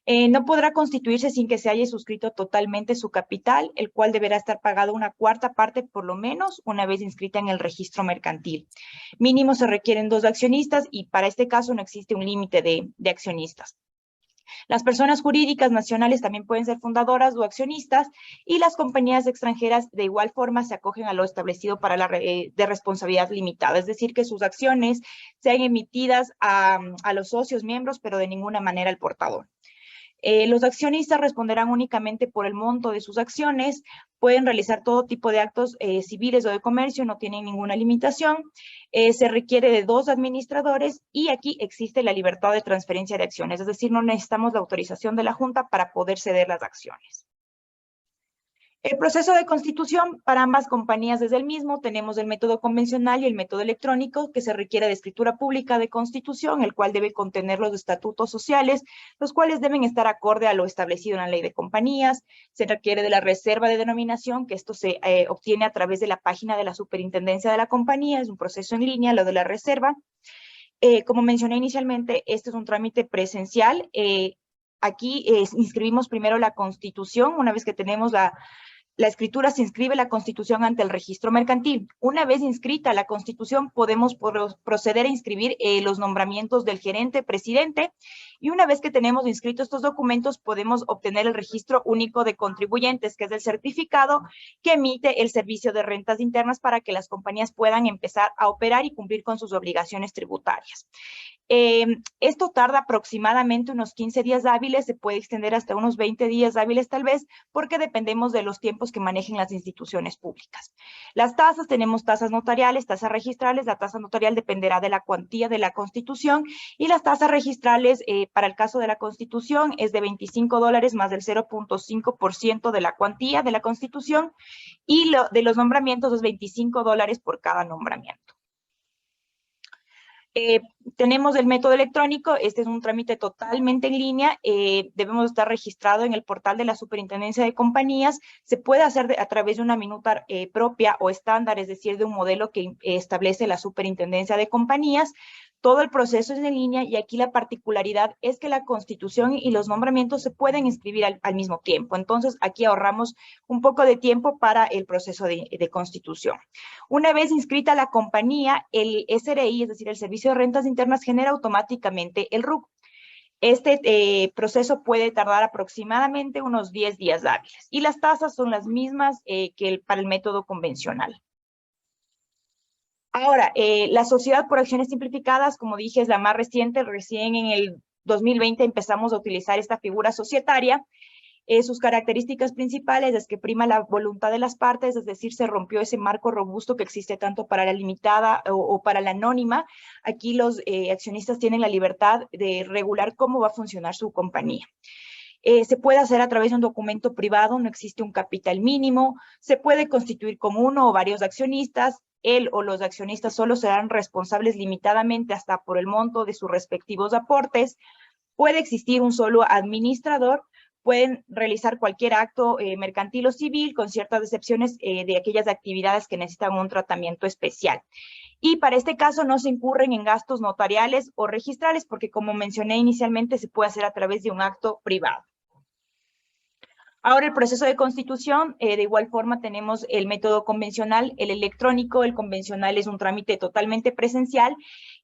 No podrá constituirse sin que se haya suscrito totalmente su capital, el cual deberá estar pagado una cuarta parte por lo menos una vez inscrita en el registro mercantil. Mínimo se requieren 2 accionistas y para este caso no existe un límite de accionistas. Las personas jurídicas nacionales también pueden ser fundadoras o accionistas y las compañías extranjeras de igual forma se acogen a lo establecido para de responsabilidad limitada, es decir, que sus acciones sean emitidas a los socios miembros, pero de ninguna manera al portador. Los accionistas responderán únicamente por el monto de sus acciones, pueden realizar todo tipo de actos civiles o de comercio, no tienen ninguna limitación, se requiere de 2 administradores y aquí existe la libertad de transferencia de acciones, es decir, no necesitamos la autorización de la Junta para poder ceder las acciones. El proceso de constitución para ambas compañías es el mismo. Tenemos el método convencional y el método electrónico, que se requiere de escritura pública de constitución, el cual debe contener los estatutos sociales, los cuales deben estar acorde a lo establecido en la ley de compañías. Se requiere de la reserva de denominación, que esto se obtiene a través de la página de la superintendencia de la compañía. Es un proceso en línea, lo de la reserva. Como mencioné inicialmente, este es un trámite presencial. Aquí inscribimos primero la constitución. Una vez que tenemos la escritura, se inscribe la constitución ante el registro mercantil. Una vez inscrita la constitución, podemos proceder a inscribir los nombramientos del gerente, presidente, y una vez que tenemos inscritos estos documentos, podemos obtener el registro único de contribuyentes, que es el certificado que emite el Servicio de Rentas Internas para que las compañías puedan empezar a operar y cumplir con sus obligaciones tributarias. Esto tarda aproximadamente unos 15 días hábiles, se puede extender hasta unos 20 días hábiles tal vez, porque dependemos de los tiempos que manejen las instituciones públicas. Las tasas, tenemos tasas notariales, tasas registrales. La tasa notarial dependerá de la cuantía de la constitución y las tasas registrales para el caso de la constitución es de $25 más del 0.5% de la cuantía de la constitución y de los nombramientos es $25 por cada nombramiento. Tenemos el método electrónico. Este es un trámite totalmente en línea, debemos estar registrado en el portal de la Superintendencia de Compañías. Se puede hacer a través de una minuta propia o estándar, es decir, de un modelo que establece la Superintendencia de Compañías. Todo el proceso es en línea y aquí la particularidad es que la constitución y los nombramientos se pueden inscribir al mismo tiempo. Entonces, aquí ahorramos un poco de tiempo para el proceso de constitución. Una vez inscrita la compañía, el SRI, es decir, el Servicio de Rentas Internas, genera automáticamente el RUC. Este proceso puede tardar aproximadamente unos 10 días hábiles y las tasas son las mismas que para el método convencional. Ahora, la sociedad por acciones simplificadas, como dije, es la más reciente. Recién en el 2020 empezamos a utilizar esta figura societaria. Sus características principales es que prima la voluntad de las partes, es decir, se rompió ese marco robusto que existe tanto para la limitada o para la anónima. Aquí los accionistas tienen la libertad de regular cómo va a funcionar su compañía. Se puede hacer a través de un documento privado, no existe un capital mínimo, se puede constituir con uno o varios accionistas. Él o los accionistas solo serán responsables limitadamente hasta por el monto de sus respectivos aportes. Puede existir un solo administrador. Pueden realizar cualquier acto mercantil o civil, con ciertas excepciones de aquellas actividades que necesitan un tratamiento especial. Y para este caso no se incurren en gastos notariales o registrales, porque como mencioné inicialmente, se puede hacer a través de un acto privado. Ahora el proceso de constitución, de igual forma tenemos el método convencional, el electrónico. El convencional es un trámite totalmente presencial,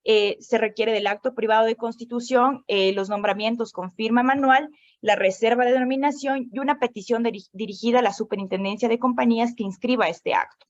se requiere del acto privado de constitución, los nombramientos con firma manual, la reserva de denominación y una petición dirigida a la Superintendencia de Compañías que inscriba este acto.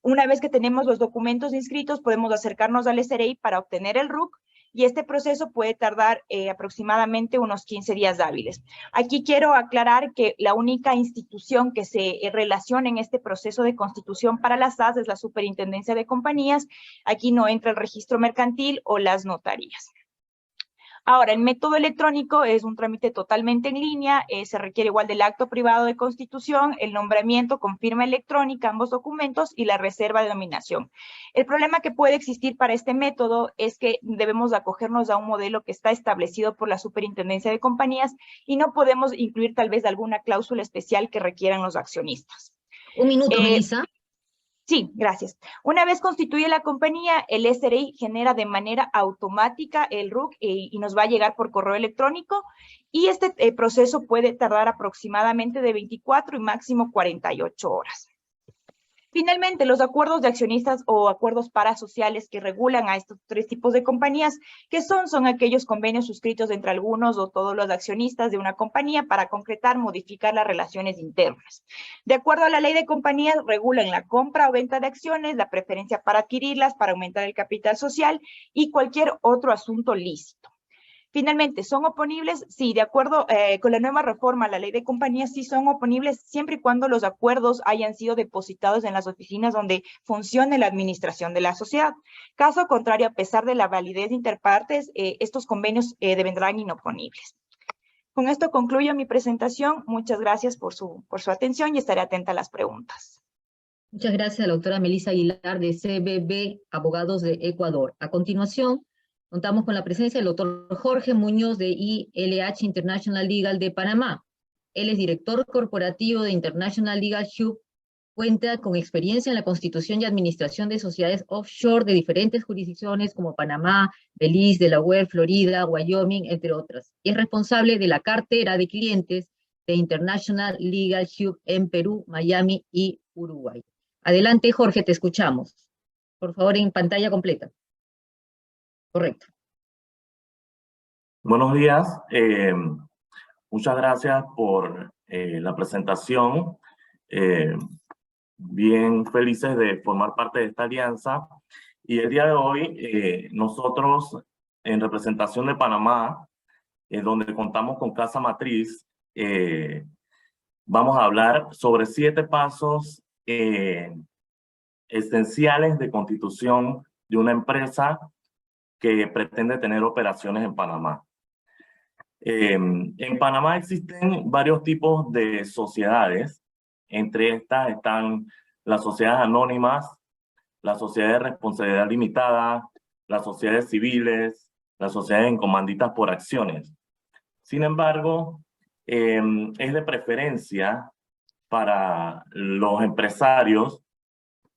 Una vez que tenemos los documentos inscritos, podemos acercarnos al SRI para obtener el RUC, y este proceso puede tardar aproximadamente unos 15 días hábiles. Aquí quiero aclarar que la única institución que se relaciona en este proceso de constitución para las SAS es la Superintendencia de Compañías. Aquí no entra el registro mercantil o las notarías. Ahora, el método electrónico es un trámite totalmente en línea, se requiere igual del acto privado de constitución, el nombramiento con firma electrónica, ambos documentos, y la reserva de denominación. El problema que puede existir para este método es que debemos acogernos a un modelo que está establecido por la Superintendencia de Compañías y no podemos incluir tal vez alguna cláusula especial que requieran los accionistas. Un minuto, Melissa. Sí, gracias. Una vez constituye la compañía, el SRI genera de manera automática el RUC y nos va a llegar por correo electrónico, y este proceso puede tardar aproximadamente de 24 y máximo 48 horas. Finalmente, los acuerdos de accionistas o acuerdos parasociales que regulan a estos tres tipos de compañías, que son aquellos convenios suscritos entre algunos o todos los accionistas de una compañía para concretar, modificar las relaciones internas. De acuerdo a la ley de compañías, regulan la compra o venta de acciones, la preferencia para adquirirlas, para aumentar el capital social y cualquier otro asunto lícito. Finalmente, ¿son oponibles? Sí, de acuerdo con la nueva reforma a la ley de compañías, sí son oponibles siempre y cuando los acuerdos hayan sido depositados en las oficinas donde funcione la administración de la sociedad. Caso contrario, a pesar de la validez de interpartes, estos convenios devendrán inoponibles. Con esto concluyo mi presentación. Muchas gracias por su atención y estaré atenta a las preguntas. Muchas gracias a la doctora Melissa Aguilar de CBB Abogados de Ecuador. A continuación, contamos con la presencia del doctor Jorge Muñoz de ILH International Legal de Panamá. Él es director corporativo de International Legal Hub, cuenta con experiencia en la constitución y administración de sociedades offshore de diferentes jurisdicciones como Panamá, Belice, Delaware, Florida, Wyoming, entre otras. Y es responsable de la cartera de clientes de International Legal Hub en Perú, Miami y Uruguay. Adelante, Jorge, te escuchamos. Por favor, en pantalla completa. Correcto. Buenos días. Muchas gracias por la presentación. Bien felices de formar parte de esta alianza. Y el día de hoy, nosotros, en representación de Panamá, donde contamos con Casa Matriz, vamos a hablar sobre 7 pasos esenciales de constitución de una empresa que pretende tener operaciones en Panamá. En Panamá existen varios tipos de sociedades. Entre estas están las sociedades anónimas, las sociedades de responsabilidad limitada, las sociedades civiles, las sociedades en comanditas por acciones. Sin embargo, es de preferencia para los empresarios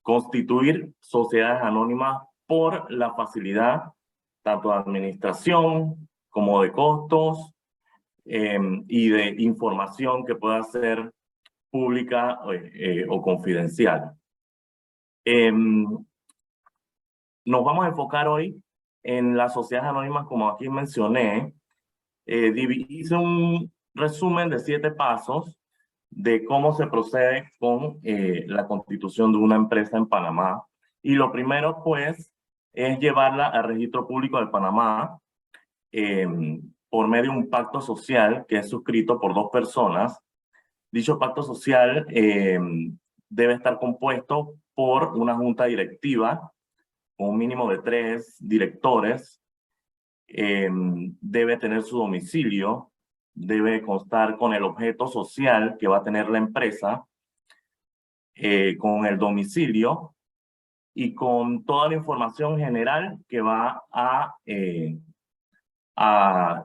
constituir sociedades anónimas por la facilidad tanto de administración como de costos y de información que pueda ser pública o confidencial. Nos vamos a enfocar hoy en las sociedades anónimas, como aquí mencioné. Hice un resumen de 7 pasos de cómo se procede con la constitución de una empresa en Panamá. Y lo primero, pues, es llevarla al registro público de Panamá por medio de un pacto social que es suscrito por 2 personas. Dicho pacto social debe estar compuesto por una junta directiva con un mínimo de 3 directores. Debe tener su domicilio, debe constar con el objeto social que va a tener la empresa, con el domicilio y con toda la información general que va a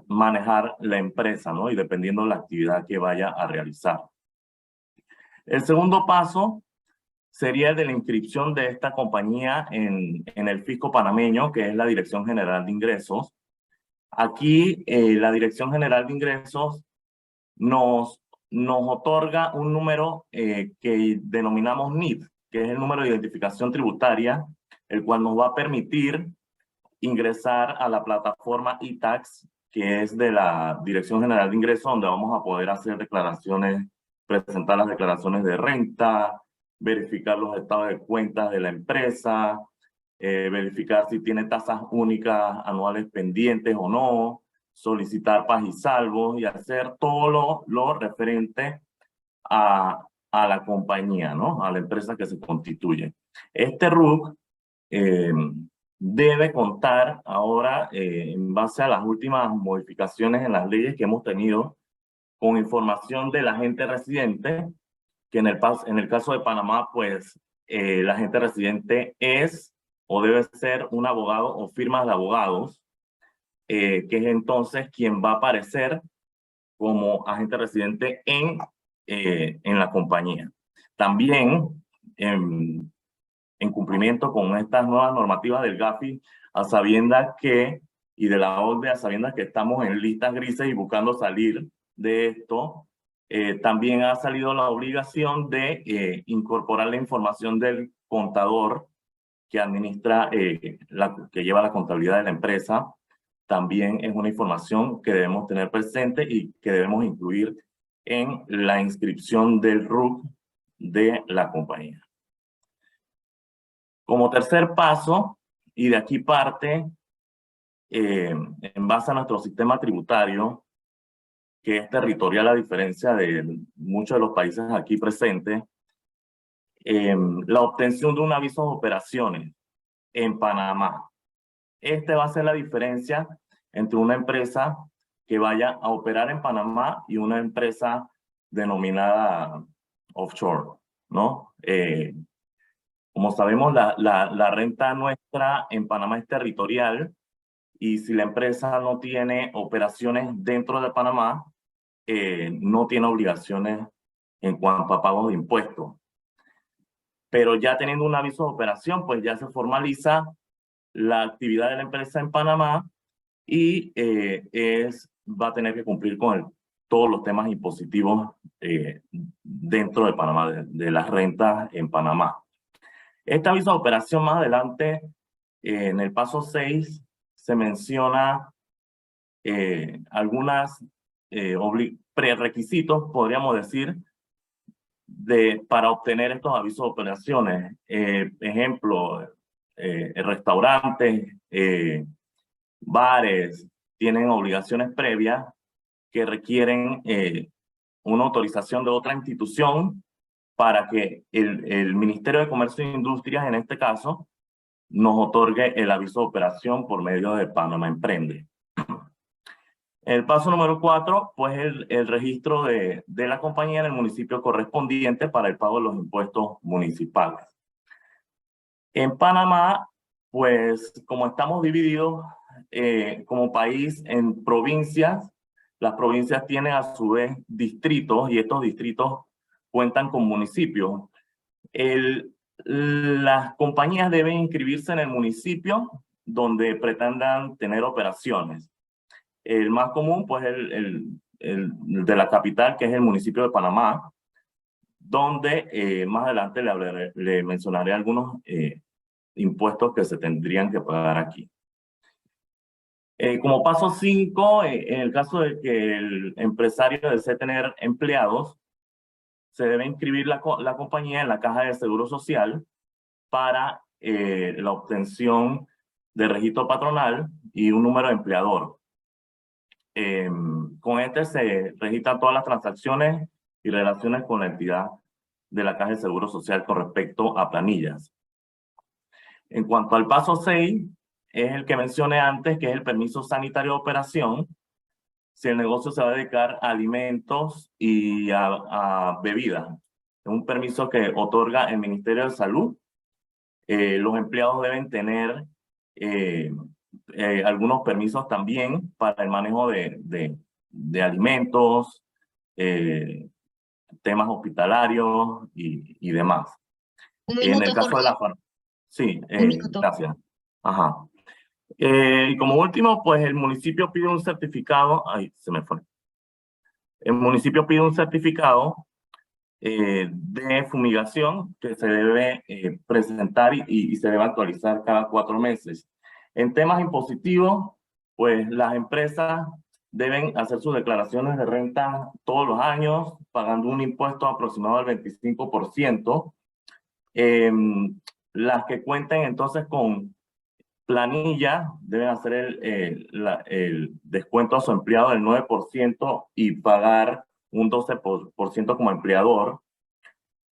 manejar la empresa, ¿no? Y dependiendo de la actividad que vaya a realizar. El segundo paso sería el de la inscripción de esta compañía en el fisco panameño, que es la Dirección General de Ingresos. Aquí la Dirección General de Ingresos nos otorga un número que denominamos NIT, que es el número de identificación tributaria, el cual nos va a permitir ingresar a la plataforma iTax, que es de la Dirección General de Ingresos, donde vamos a poder hacer declaraciones, presentar las declaraciones de renta, verificar los estados de cuentas de la empresa, verificar si tiene tasas únicas anuales pendientes o no, solicitar paz y salvos y hacer todo lo referente a la compañía, ¿no? A la empresa que se constituye. Este RUC debe contar ahora, en base a las últimas modificaciones en las leyes que hemos tenido, con información del agente residente, que en el caso de Panamá, pues, el agente residente es o debe ser un abogado o firmas de abogados, que es entonces quien va a aparecer como agente residente en la compañía. También en cumplimiento con estas nuevas normativas del Gafi, a sabiendas que, y de la OCDE, a sabiendas que estamos en listas grises y buscando salir de esto, también ha salido la obligación de incorporar la información del contador que administra, que lleva la contabilidad de la empresa. También es una información que debemos tener presente y que debemos incluir en la inscripción del RUC de la compañía. Como tercer paso, y de aquí parte, en base a nuestro sistema tributario, que es territorial a diferencia de muchos de los países aquí presentes, la obtención de un aviso de operaciones en Panamá. Este va a ser la diferencia entre una empresa que vaya a operar en Panamá y una empresa denominada offshore, ¿no? Como sabemos, la renta nuestra en Panamá es territorial, y si la empresa no tiene operaciones dentro de Panamá, no tiene obligaciones en cuanto a pagos de impuestos. Pero ya teniendo un aviso de operación, pues ya se formaliza la actividad de la empresa en Panamá y va a tener que cumplir con todos los temas impositivos dentro de Panamá, de las rentas en Panamá. Este aviso de operación más adelante, en el paso 6, se menciona algunas prerequisitos, podríamos decir, para obtener estos avisos de operaciones. Ejemplo, restaurantes, bares, tienen obligaciones previas que requieren una autorización de otra institución para que el Ministerio de Comercio e Industrias, en este caso, nos otorgue el aviso de operación por medio de Panamá Emprende. El paso número 4, pues el registro de la compañía en el municipio correspondiente para el pago de los impuestos municipales. En Panamá, pues como estamos divididos como país en provincias, las provincias tienen a su vez distritos y estos distritos cuentan con municipios. Las compañías deben inscribirse en el municipio donde pretendan tener operaciones. El más común, pues, el de la capital, que es el municipio de Panamá, donde más adelante le mencionaré algunos impuestos que se tendrían que pagar aquí. Como paso 5, en el caso de que el empresario desee tener empleados, se debe inscribir la compañía en la Caja de Seguro Social para la obtención de registro patronal y un número de empleador. Con este se registran todas las transacciones y relaciones con la entidad de la Caja de Seguro Social con respecto a planillas. En cuanto al paso 6, es el que mencioné antes, que es el permiso sanitario de operación. Si el negocio se va a dedicar a alimentos y a bebidas. Es un permiso que otorga el Ministerio de Salud. Los empleados deben tener algunos permisos también para el manejo de alimentos, temas hospitalarios y demás. En el caso de la farmacia. Sí, gracias. Ajá. Y como último, pues el municipio pide un certificado. Ay, se me fue. El municipio pide un certificado de fumigación que se debe presentar y se debe actualizar cada 4 meses. En temas impositivos, pues las empresas deben hacer sus declaraciones de renta todos los años, pagando un impuesto aproximado del 25%. Las que cuenten entonces con planilla deben hacer el descuento a su empleado del 9% y pagar un 12% como empleador.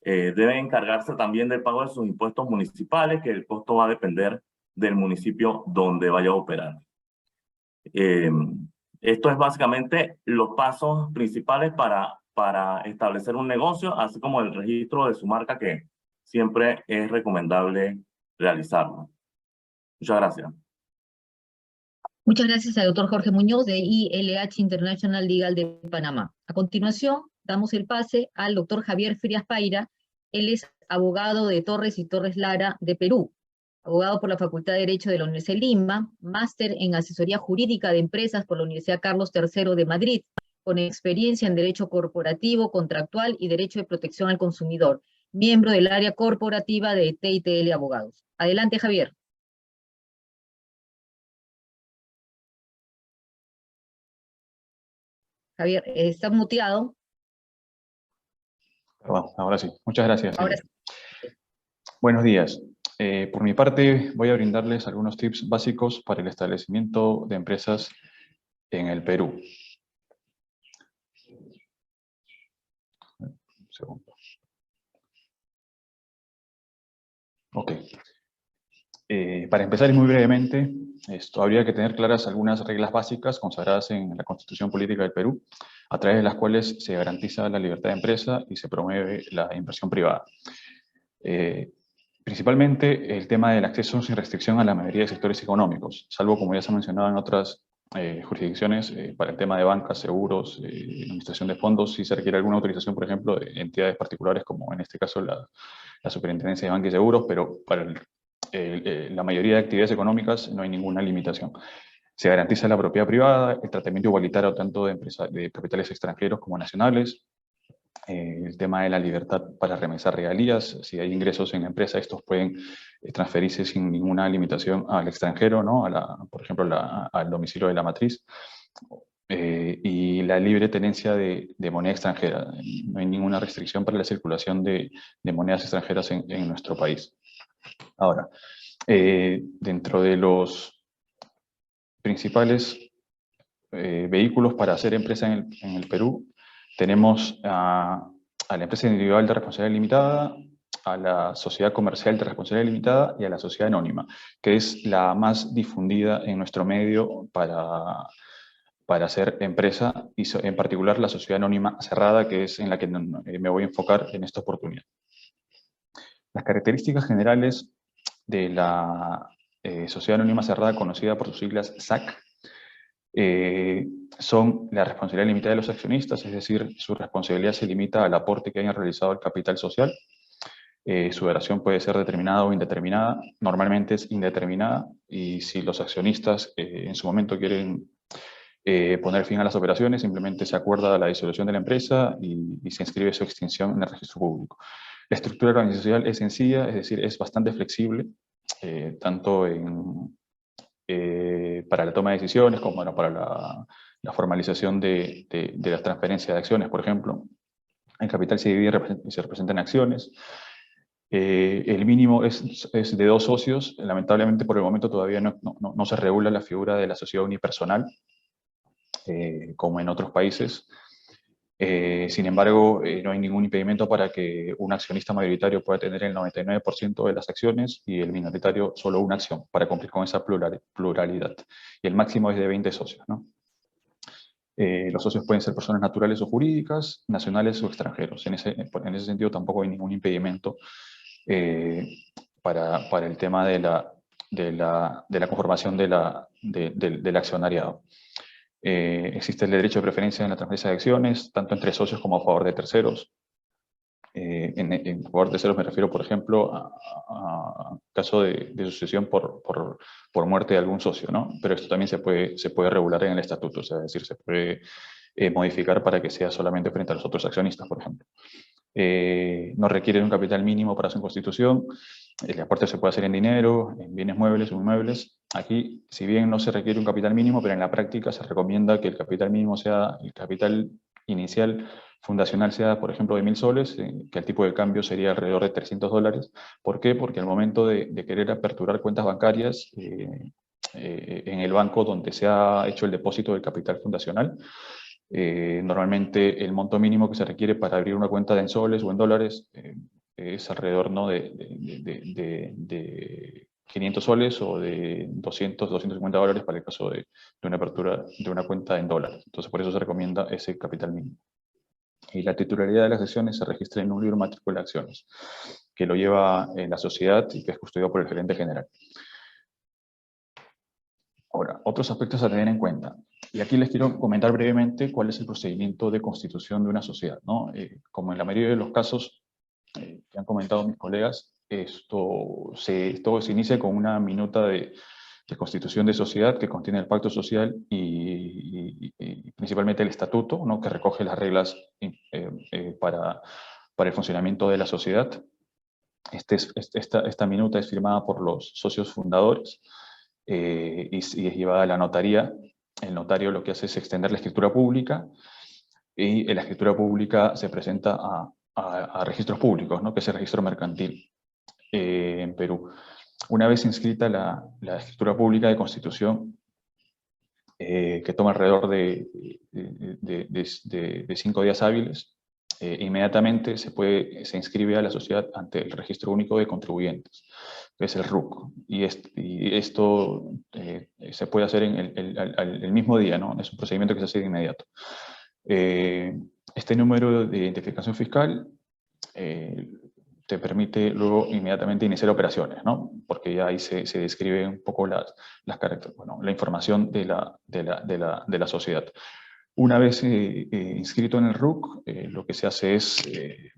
Deben encargarse también del pago de sus impuestos municipales, que el costo va a depender del municipio donde vaya a operar. Esto es básicamente los pasos principales para establecer un negocio, así como el registro de su marca, que siempre es recomendable realizarlo. Muchas gracias. Muchas gracias al doctor Jorge Muñoz de ILH International Legal de Panamá. A continuación, damos el pase al doctor Javier Frías Paira, Él es abogado de Torres y Torres Lara de Perú, abogado por la Facultad de Derecho de la Universidad de Lima, máster en Asesoría Jurídica de Empresas por la Universidad Carlos III de Madrid, con experiencia en Derecho Corporativo, Contractual y Derecho de Protección al Consumidor, miembro del área corporativa de TITL Abogados. Adelante, Javier. Javier, está muteado. Perdón, ahora sí. Muchas gracias. Ahora sí. Buenos días. Por mi parte, voy a brindarles algunos tips básicos para el establecimiento de empresas en el Perú. Un segundo. Ok. Para empezar, y muy brevemente, habría que tener claras algunas reglas básicas consagradas en la Constitución Política del Perú, a través de las cuales se garantiza la libertad de empresa y se promueve la inversión privada. Principalmente el tema del acceso sin restricción a la mayoría de sectores económicos, salvo, como ya se ha mencionado en otras jurisdicciones, para el tema de bancas, seguros, administración de fondos, si se requiere alguna autorización, por ejemplo, de entidades particulares, como en este caso la Superintendencia de Banca y Seguros, pero para la mayoría de actividades económicas no hay ninguna limitación. Se garantiza la propiedad privada, el tratamiento igualitario tanto de capitales extranjeros como nacionales, el tema de la libertad para remesar regalías. Si hay ingresos en la empresa, estos pueden transferirse sin ninguna limitación al extranjero, ¿no? Por ejemplo, al domicilio de la matriz. Y la libre tenencia de moneda extranjera. No hay ninguna restricción para la circulación de monedas extranjeras en nuestro país. Ahora, dentro de los principales vehículos para hacer empresa en el Perú, tenemos a la empresa individual de responsabilidad limitada, a la sociedad comercial de responsabilidad limitada y a la sociedad anónima, que es la más difundida en nuestro medio para hacer empresa, y en particular la sociedad anónima cerrada, que es en la que me voy a enfocar en esta oportunidad. Las características generales de la sociedad anónima cerrada, conocida por sus siglas SAC, son la responsabilidad limitada de los accionistas, es decir, su responsabilidad se limita al aporte que hayan realizado al capital social. Su duración puede ser determinada o indeterminada, normalmente es indeterminada, y si los accionistas en su momento quieren poner fin a las operaciones, simplemente se acuerda la disolución de la empresa y se inscribe su extinción en el registro público. La estructura organizacional es sencilla, es decir, es bastante flexible, tanto para la toma de decisiones como para la formalización de las transferencias de acciones, por ejemplo. El capital se divide y se representa en acciones. El mínimo es de 2 socios. Lamentablemente, por el momento todavía no se regula la figura de la sociedad unipersonal, como en otros países. Sin embargo, no hay ningún impedimento para que un accionista mayoritario pueda tener el 99% de las acciones y el minoritario solo una acción, para cumplir con esa pluralidad. Y el máximo es de 20 socios, ¿no? Los socios pueden ser personas naturales o jurídicas, nacionales o extranjeros. En ese sentido tampoco hay ningún impedimento para el tema de la conformación del accionariado. Existe el derecho de preferencia en la transferencia de acciones, tanto entre socios como a favor de terceros. En favor de terceros me refiero, por ejemplo, a caso de sucesión por muerte de algún socio, ¿no? Pero esto también se puede regular en el estatuto, o sea, es decir, se puede modificar para que sea solamente frente a los otros accionistas, por ejemplo. No requiere un capital mínimo para su constitución. El aporte se puede hacer en dinero, en bienes muebles o inmuebles. Aquí, si bien no se requiere un capital mínimo, pero en la práctica se recomienda que el capital mínimo sea, el capital inicial fundacional sea, por ejemplo, de 1.000 soles, que el tipo de cambio sería alrededor de $300. ¿Por qué? Porque al momento de querer aperturar cuentas bancarias en el banco donde se ha hecho el depósito del capital fundacional, normalmente el monto mínimo que se requiere para abrir una cuenta en soles o en dólares es alrededor, ¿no?, de 500 soles o de 200, $250 para el caso de una apertura de una cuenta en dólares. Entonces, por eso se recomienda ese capital mínimo. Y la titularidad de las acciones se registra en un libro matrícula de acciones, que lo lleva la sociedad y que es custodiado por el gerente general. Ahora, otros aspectos a tener en cuenta. Y aquí les quiero comentar brevemente cuál es el procedimiento de constitución de una sociedad, ¿no? Como en la mayoría de los casos, que han comentado mis colegas, todo se inicia con una minuta de constitución de sociedad que contiene el pacto social y principalmente el estatuto, ¿no?, que recoge las reglas para el funcionamiento de la sociedad. Esta minuta es firmada por los socios fundadores y es llevada a la notaría. El notario lo que hace es extender la escritura pública y en la escritura pública se presenta a registros públicos, ¿no?, que es el registro mercantil en Perú. Una vez inscrita la escritura pública de constitución, que toma alrededor de 5 días hábiles, inmediatamente se inscribe a la sociedad ante el Registro Único de Contribuyentes, que es el RUC. Y esto se puede hacer el mismo día, ¿no? Es un procedimiento que se hace de inmediato. Este número de identificación fiscal te permite luego inmediatamente iniciar operaciones, ¿no? Porque ya ahí se describe un poco la información de la sociedad. Una vez inscrito en el RUC, lo que se hace es,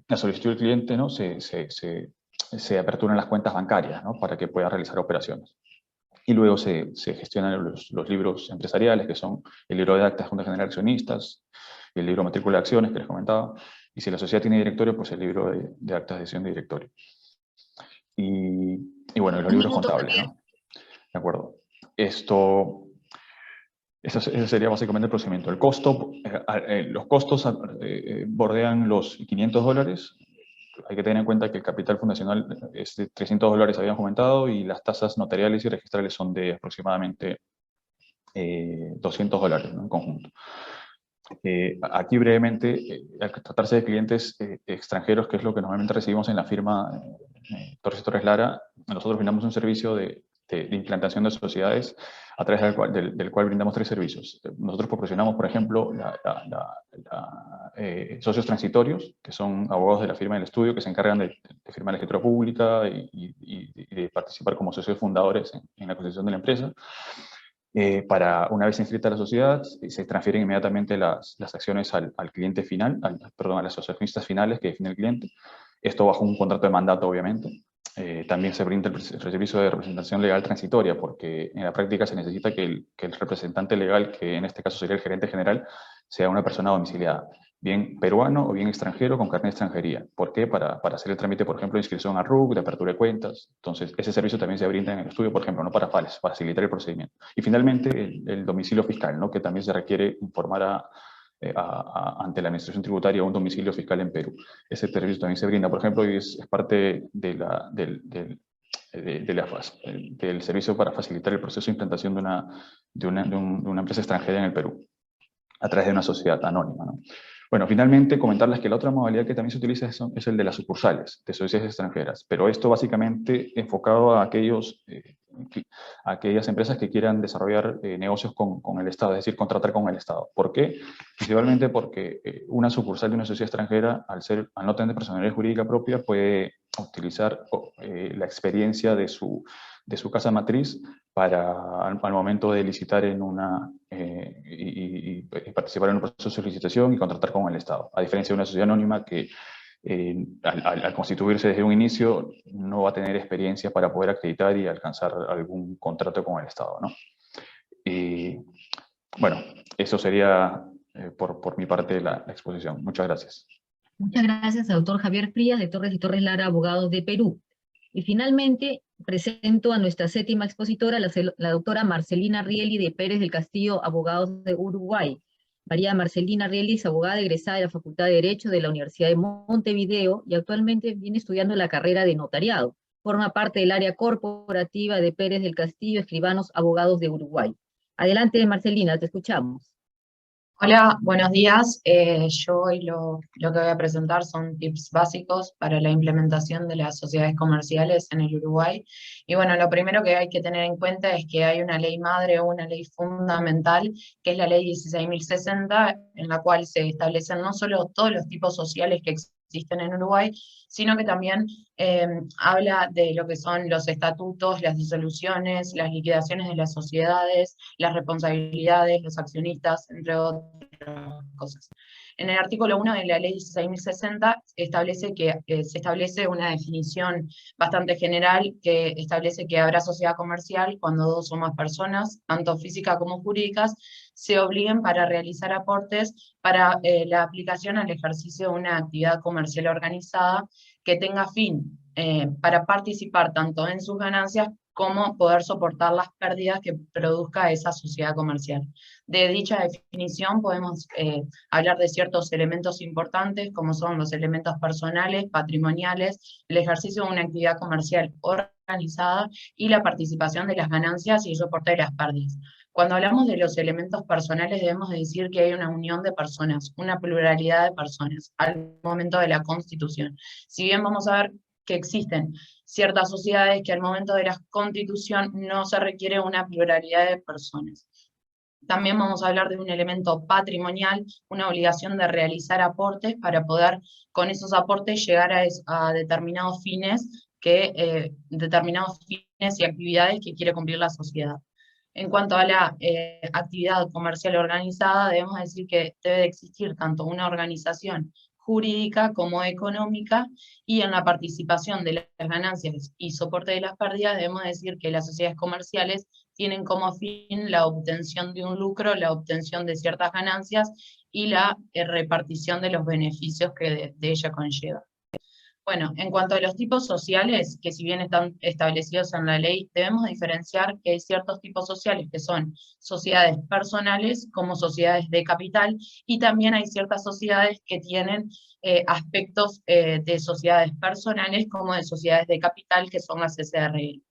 la solicitud del cliente, ¿no?, se aperturan las cuentas bancarias, ¿no?, para que pueda realizar operaciones. Y luego se gestionan los libros empresariales, que son el libro de actas de Junta General de Accionistas, el libro matrícula de acciones, que les comentaba, y si la sociedad tiene directorio, pues el libro de actas de sesión de directorio. Y bueno, los libros contables, ¿no? De acuerdo. Ese sería básicamente el procedimiento. El costo, los costos bordean los $500. Hay que tener en cuenta que el capital fundacional es de $300, habían comentado, y las tasas notariales y registrales son de aproximadamente $200, ¿no?, en conjunto. Aquí brevemente, al tratarse de clientes extranjeros, que es lo que normalmente recibimos en la firma Torres y Torres Lara, nosotros brindamos un servicio de implantación de sociedades a través del cual brindamos 3 servicios. Nosotros proporcionamos, por ejemplo, socios transitorios, que son abogados de la firma del estudio, que se encargan de firmar la escritura pública y de participar como socios fundadores en la constitución de la empresa. Para una vez inscrita la sociedad, se transfieren inmediatamente las acciones al cliente final, perdón, a las accionistas finales que define el cliente. Esto bajo un contrato de mandato, obviamente. También se brinda el servicio de representación legal transitoria, porque en la práctica se necesita que el representante legal, que en este caso sería el gerente general, sea una persona domiciliada, bien peruano o bien extranjero con carnet de extranjería. ¿Por qué? Para hacer el trámite, por ejemplo, de inscripción a RUC, de apertura de cuentas. Entonces, ese servicio también se brinda en el estudio, por ejemplo, no para facilitar el procedimiento. Y finalmente, el domicilio fiscal, ¿no?, que también se requiere informar ante la administración tributaria un domicilio fiscal en Perú. Ese servicio también se brinda, por ejemplo, y es parte del servicio para facilitar el proceso de implantación de una empresa extranjera en el Perú, a través de una sociedad anónima, ¿no? Bueno, finalmente comentarles que la otra modalidad que también se utiliza es el de las sucursales, de sociedades extranjeras, pero esto básicamente enfocado a aquellas empresas que quieran desarrollar negocios con el Estado, es decir, contratar con el Estado. ¿Por qué? Principalmente porque una sucursal de una sociedad extranjera, al no tener personalidad jurídica propia, puede utilizar la experiencia de su casa matriz al momento de licitar y participar en un proceso de licitación y contratar con el Estado. A diferencia de una sociedad anónima que al constituirse desde un inicio no va a tener experiencia para poder acreditar y alcanzar algún contrato con el Estado, ¿no? Y bueno, eso sería por mi parte la exposición. Muchas gracias. Muchas gracias al doctor Javier Frías, de Torres y Torres Lara, abogados de Perú. Y finalmente presento a nuestra 7ª expositora, la doctora Marcelina Rielli de Pérez del Castillo, abogados de Uruguay. María Marcelina Rielli es abogada egresada de la Facultad de Derecho de la Universidad de Montevideo y actualmente viene estudiando la carrera de notariado. Forma parte del área corporativa de Pérez del Castillo, escribanos, abogados de Uruguay. Adelante, Marcelina, te escuchamos. Hola, buenos días. Yo hoy lo que voy a presentar son tips básicos para la implementación de las sociedades comerciales en el Uruguay. Y bueno, lo primero que hay que tener en cuenta es que hay una ley madre o una ley fundamental, que es la ley 16.060, en la cual se establecen no solo todos los tipos sociales que existen en Uruguay, sino que también habla de lo que son los estatutos, las disoluciones, las liquidaciones de las sociedades, las responsabilidades, los accionistas, entre otras cosas. En el artículo 1 de la ley 16.060 establece que se establece una definición bastante general que establece que habrá sociedad comercial cuando dos o más personas, tanto físicas como jurídicas, se obliguen para realizar aportes para la aplicación al ejercicio de una actividad comercial organizada que tenga fin para participar tanto en sus ganancias como poder soportar las pérdidas que produzca esa sociedad comercial. De dicha definición podemos hablar de ciertos elementos importantes, como son los elementos personales, patrimoniales, el ejercicio de una actividad comercial organizada y la participación de las ganancias y el soporte de las pérdidas. Cuando hablamos de los elementos personales debemos decir que hay una unión de personas, una pluralidad de personas al momento de la constitución. Si bien vamos a ver que existen ciertas sociedades que al momento de la constitución no se requiere una pluralidad de personas. También vamos a hablar de un elemento patrimonial, una obligación de realizar aportes para poder con esos aportes llegar a determinados fines y actividades que quiere cumplir la sociedad. En cuanto a la actividad comercial organizada, debemos decir que debe de existir tanto una organización jurídica como económica, y en la participación de las ganancias y soporte de las pérdidas, debemos decir que las sociedades comerciales tienen como fin la obtención de un lucro, la obtención de ciertas ganancias y la repartición de los beneficios que de ella conlleva. Bueno, en cuanto a los tipos sociales, que si bien están establecidos en la ley, debemos diferenciar que hay ciertos tipos sociales que son sociedades personales como sociedades de capital, y también hay ciertas sociedades que tienen aspectos de sociedades personales como de sociedades de capital, que son las SRL.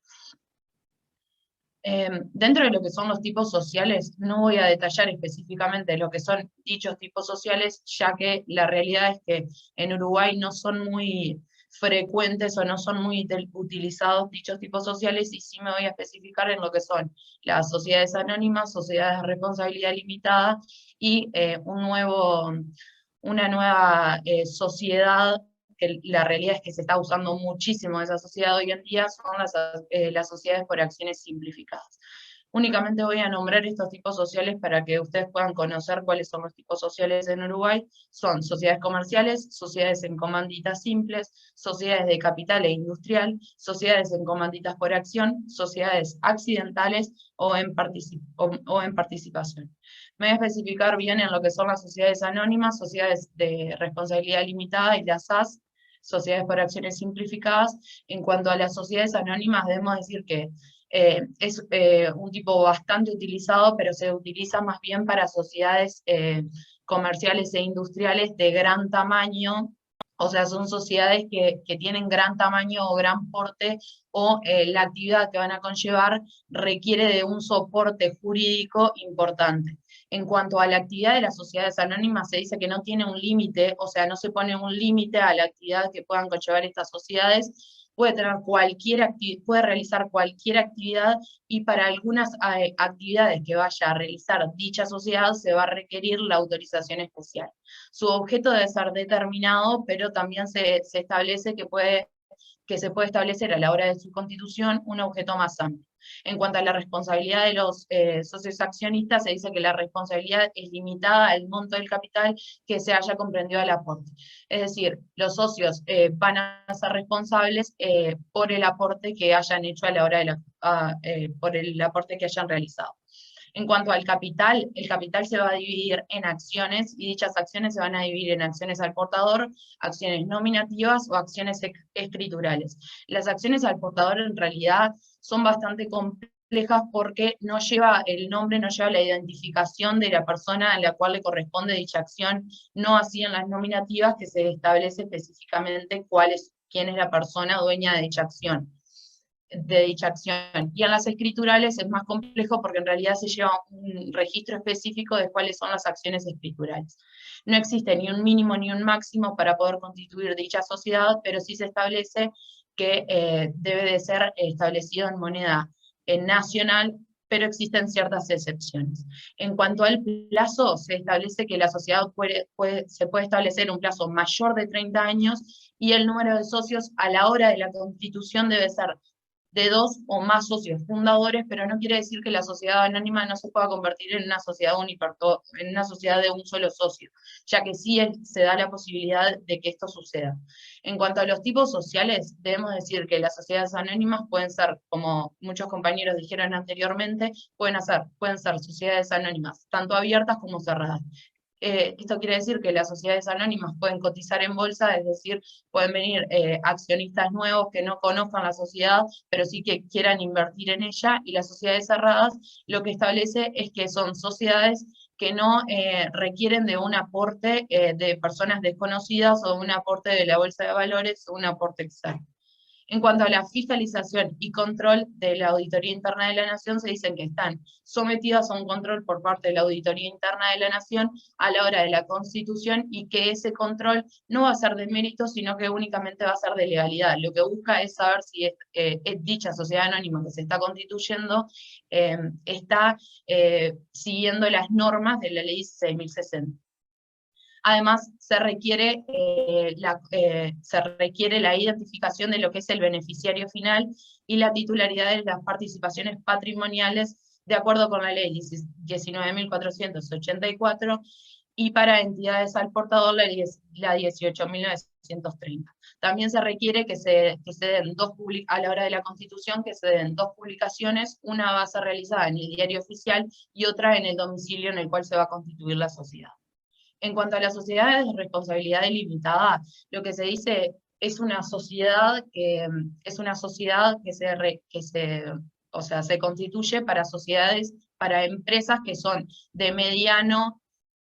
Dentro de lo que son los tipos sociales, no voy a detallar específicamente lo que son dichos tipos sociales, ya que la realidad es que en Uruguay no son muy frecuentes o no son muy utilizados dichos tipos sociales, y sí me voy a especificar en lo que son las sociedades anónimas, sociedades de responsabilidad limitada y una nueva sociedad, que la realidad es que se está usando muchísimo esa sociedad hoy en día, son las sociedades por acciones simplificadas. Únicamente voy a nombrar estos tipos sociales para que ustedes puedan conocer cuáles son los tipos sociales en Uruguay. Son sociedades comerciales, sociedades en comanditas simples, sociedades de capital e industrial, sociedades en comanditas por acción, sociedades accidentales o en participación. Me voy a especificar bien en lo que son las sociedades anónimas, sociedades de responsabilidad limitada y las SAS, sociedades por acciones simplificadas. En cuanto a las sociedades anónimas, debemos decir que es un tipo bastante utilizado, pero se utiliza más bien para sociedades comerciales e industriales de gran tamaño, o sea, son sociedades que tienen gran tamaño o gran porte, o la actividad que van a conllevar requiere de un soporte jurídico importante. En cuanto a la actividad de las sociedades anónimas, se dice que no tiene un límite, o sea, no se pone un límite a la actividad que puedan conllevar estas sociedades. Puede realizar cualquier actividad, y para algunas actividades que vaya a realizar dicha sociedad se va a requerir la autorización especial. Su objeto debe ser determinado, pero también se establece que se puede establecer a la hora de su constitución un objeto más amplio. En cuanto a la responsabilidad de los socios accionistas, se dice que la responsabilidad es limitada al monto del capital que se haya comprendido al aporte. Es decir, los socios van a ser responsables por el aporte que hayan hecho a la hora de por el aporte que hayan realizado. En cuanto al capital, el capital se va a dividir en acciones, y dichas acciones se van a dividir en acciones al portador, acciones nominativas o acciones escriturales. Las acciones al portador en realidad son bastante complejas porque no lleva el nombre, no lleva la identificación de la persona a la cual le corresponde dicha acción, no así en las nominativas, que se establece específicamente quién es la persona dueña de dicha acción. Y en las escriturales es más complejo porque en realidad se lleva un registro específico de cuáles son las acciones escriturales. No existe ni un mínimo ni un máximo para poder constituir dicha sociedad, pero sí se establece que debe de ser establecido en moneda nacional, pero existen ciertas excepciones. En cuanto al plazo, se establece que la sociedad se puede establecer un plazo mayor de 30 años, y el número de socios a la hora de la constitución debe ser de 2 o más socios fundadores, pero no quiere decir que la sociedad anónima no se pueda convertir en una sociedad en una sociedad de un solo socio, ya que sí se da la posibilidad de que esto suceda. En cuanto a los tipos sociales, debemos decir que las sociedades anónimas pueden ser, como muchos compañeros dijeron anteriormente, pueden ser sociedades anónimas, tanto abiertas como cerradas. Esto quiere decir que las sociedades anónimas pueden cotizar en bolsa, es decir, pueden venir accionistas nuevos que no conozcan la sociedad, pero sí que quieran invertir en ella, y las sociedades cerradas lo que establece es que son sociedades que no requieren de un aporte de personas desconocidas o de un aporte de la bolsa de valores o un aporte externo. En cuanto a la fiscalización y control de la Auditoría Interna de la Nación, se dicen que están sometidas a un control por parte de la Auditoría Interna de la Nación a la hora de la constitución, y que ese control no va a ser de mérito, sino que únicamente va a ser de legalidad. Lo que busca es saber si dicha sociedad anónima que se está constituyendo está siguiendo las normas de la Ley 6.060. Además, se requiere la identificación de lo que es el beneficiario final y la titularidad de las participaciones patrimoniales de acuerdo con la ley 19.484, y para entidades al portador la 18.930. También se requiere que se den a la hora de la constitución, que se den 2 publicaciones, una va a ser realizada en el diario oficial y otra en el domicilio en el cual se va a constituir la sociedad. En cuanto a las sociedades de responsabilidad delimitada, lo que se dice es una sociedad que se constituye para sociedades, para empresas que son de mediano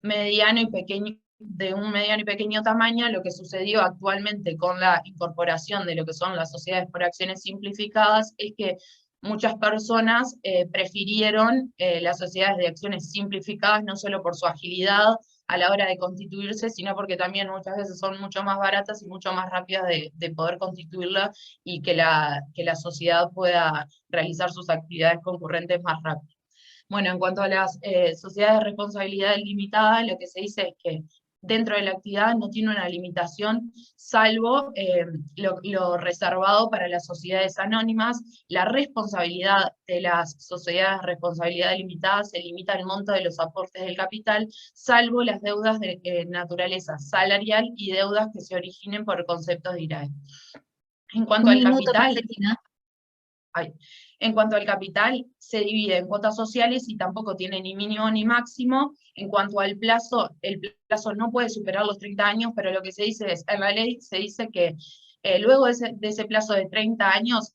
y pequeño, de un mediano y pequeño tamaño. Lo que sucedió actualmente con la incorporación de lo que son las sociedades por acciones simplificadas es que muchas personas prefirieron las sociedades de acciones simplificadas, no solo por su agilidad a la hora de constituirse, sino porque también muchas veces son mucho más baratas y mucho más rápidas de poder constituirla, y que la sociedad pueda realizar sus actividades concurrentes más rápido. Bueno, en cuanto a las sociedades de responsabilidad limitada, lo que se dice es que dentro de la actividad no tiene una limitación, salvo lo reservado para las sociedades anónimas. La responsabilidad de las sociedades de responsabilidad limitada se limita al monto de los aportes del capital, salvo las deudas de naturaleza salarial y deudas que se originen por conceptos de IRAE. En cuanto al capital... En cuanto al capital, se divide en cuotas sociales y tampoco tiene ni mínimo ni máximo. En cuanto al plazo, el plazo no puede superar los 30 años, pero lo que se dice es, en la ley se dice que luego de ese plazo de 30 años,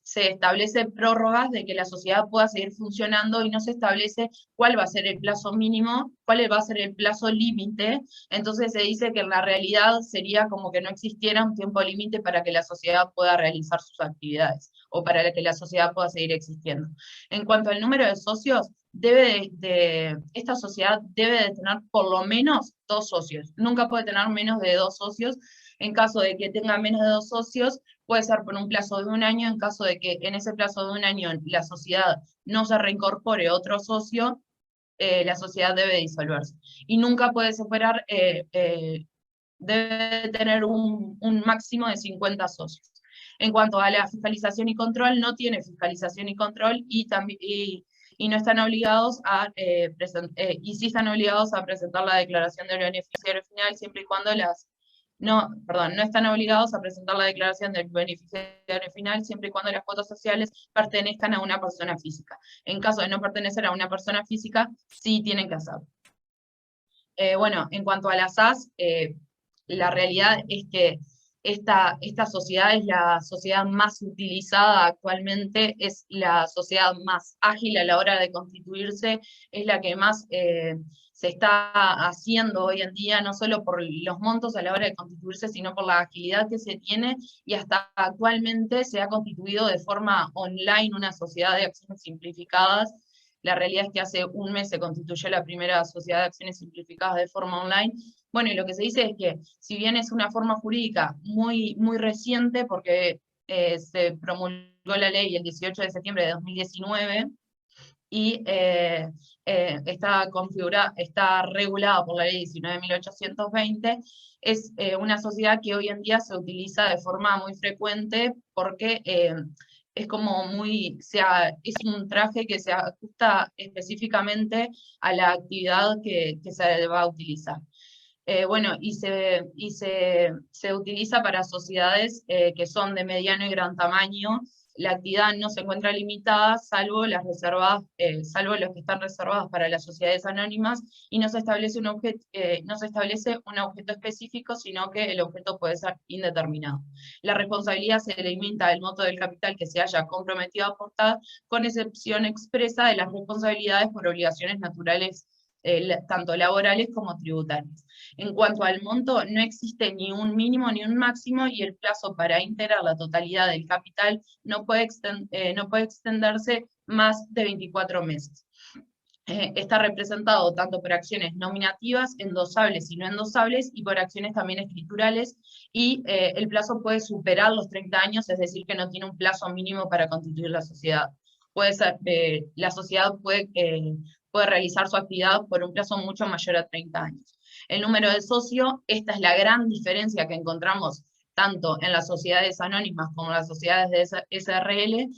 se establece prórrogas de que la sociedad pueda seguir funcionando, y no se establece cuál va a ser el plazo mínimo, cuál va a ser el plazo límite. Entonces se dice que en la realidad sería como que no existiera un tiempo límite para que la sociedad pueda realizar sus actividades, o para que la sociedad pueda seguir existiendo. En cuanto al número de socios, esta sociedad debe de tener por lo menos 2 socios, nunca puede tener menos de 2 socios. En caso de que tenga menos de 2 socios, puede ser por un plazo de 1 año. En caso de que en ese plazo de 1 año la sociedad no se reincorpore otro socio, la sociedad debe disolverse. Y nunca puede superar, debe tener un máximo de 50 socios. En cuanto a la fiscalización y control, no tiene fiscalización y control, y no están obligados y sí están obligados a presentar la declaración del beneficiario final, siempre y cuando no están obligados a presentar la declaración del beneficiario final siempre y cuando las cuotas sociales pertenezcan a una persona física. En caso de no pertenecer a una persona física, sí tienen que hacerlo. Bueno, en cuanto a las SAS, la realidad es que esta sociedad es la sociedad más utilizada actualmente, es la sociedad más ágil a la hora de constituirse, es la que más se está haciendo hoy en día, no solo por los montos a la hora de constituirse, sino por la agilidad que se tiene, y hasta actualmente se ha constituido de forma online una sociedad de acciones simplificadas. La realidad es que hace un mes se constituyó la primera sociedad de acciones simplificadas de forma online. Bueno, y lo que se dice es que, si bien es una forma jurídica muy, muy reciente, porque se promulgó la ley el 18 de septiembre de 2019, y está regulada por la ley 19.820, es una sociedad que hoy en día se utiliza de forma muy frecuente porque es como es un traje que se ajusta específicamente a la actividad que se va a utilizar. Bueno, se utiliza para sociedades que son de mediano y gran tamaño. La actividad no se encuentra limitada, salvo las reservadas, salvo los que están reservados para las sociedades anónimas, y no se establece un objeto específico, sino que el objeto puede ser indeterminado. La responsabilidad se limita al monto del capital que se haya comprometido a aportar, con excepción expresa de las responsabilidades por obligaciones naturales, tanto laborales como tributarias. En cuanto al monto, no existe ni un mínimo ni un máximo, y el plazo para integrar la totalidad del capital no puede extenderse más de 24 meses. Está representado tanto por acciones nominativas, endosables y no endosables, y por acciones también escriturales, y el plazo puede superar los 30 años, es decir, que no tiene un plazo mínimo para constituir la sociedad. La sociedad puede realizar su actividad por un plazo mucho mayor a 30 años. El número de socios, esta es la gran diferencia que encontramos tanto en las sociedades anónimas como en las sociedades de SRL,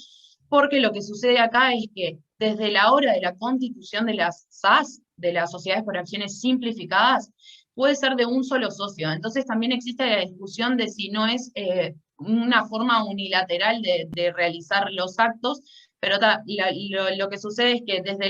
porque lo que sucede acá es que desde la hora de la constitución de las SAS, de las sociedades por acciones simplificadas, puede ser de un solo socio. Entonces también existe la discusión de si no es una forma unilateral de realizar los actos, pero lo que sucede es que desde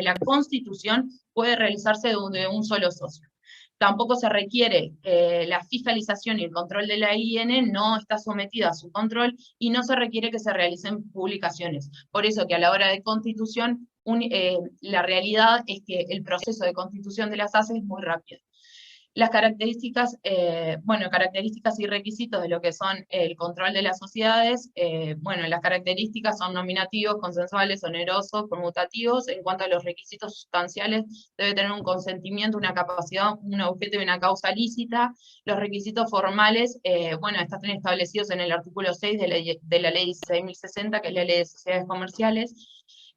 la Constitución puede realizarse de un solo socio. Tampoco se requiere, la fiscalización y el control de la IN no está sometida a su control, y no se requiere que se realicen publicaciones. Por eso que a la hora de constitución, la realidad es que el proceso de constitución de las ASE es muy rápido. Las características, características y requisitos de lo que son el control de las sociedades, las características son nominativos, consensuales, onerosos, conmutativos. En cuanto a los requisitos sustanciales, debe tener un consentimiento, una capacidad, un objeto y una causa lícita. Los requisitos formales, están establecidos en el artículo 6 de la ley 16.060, que es la ley de sociedades comerciales,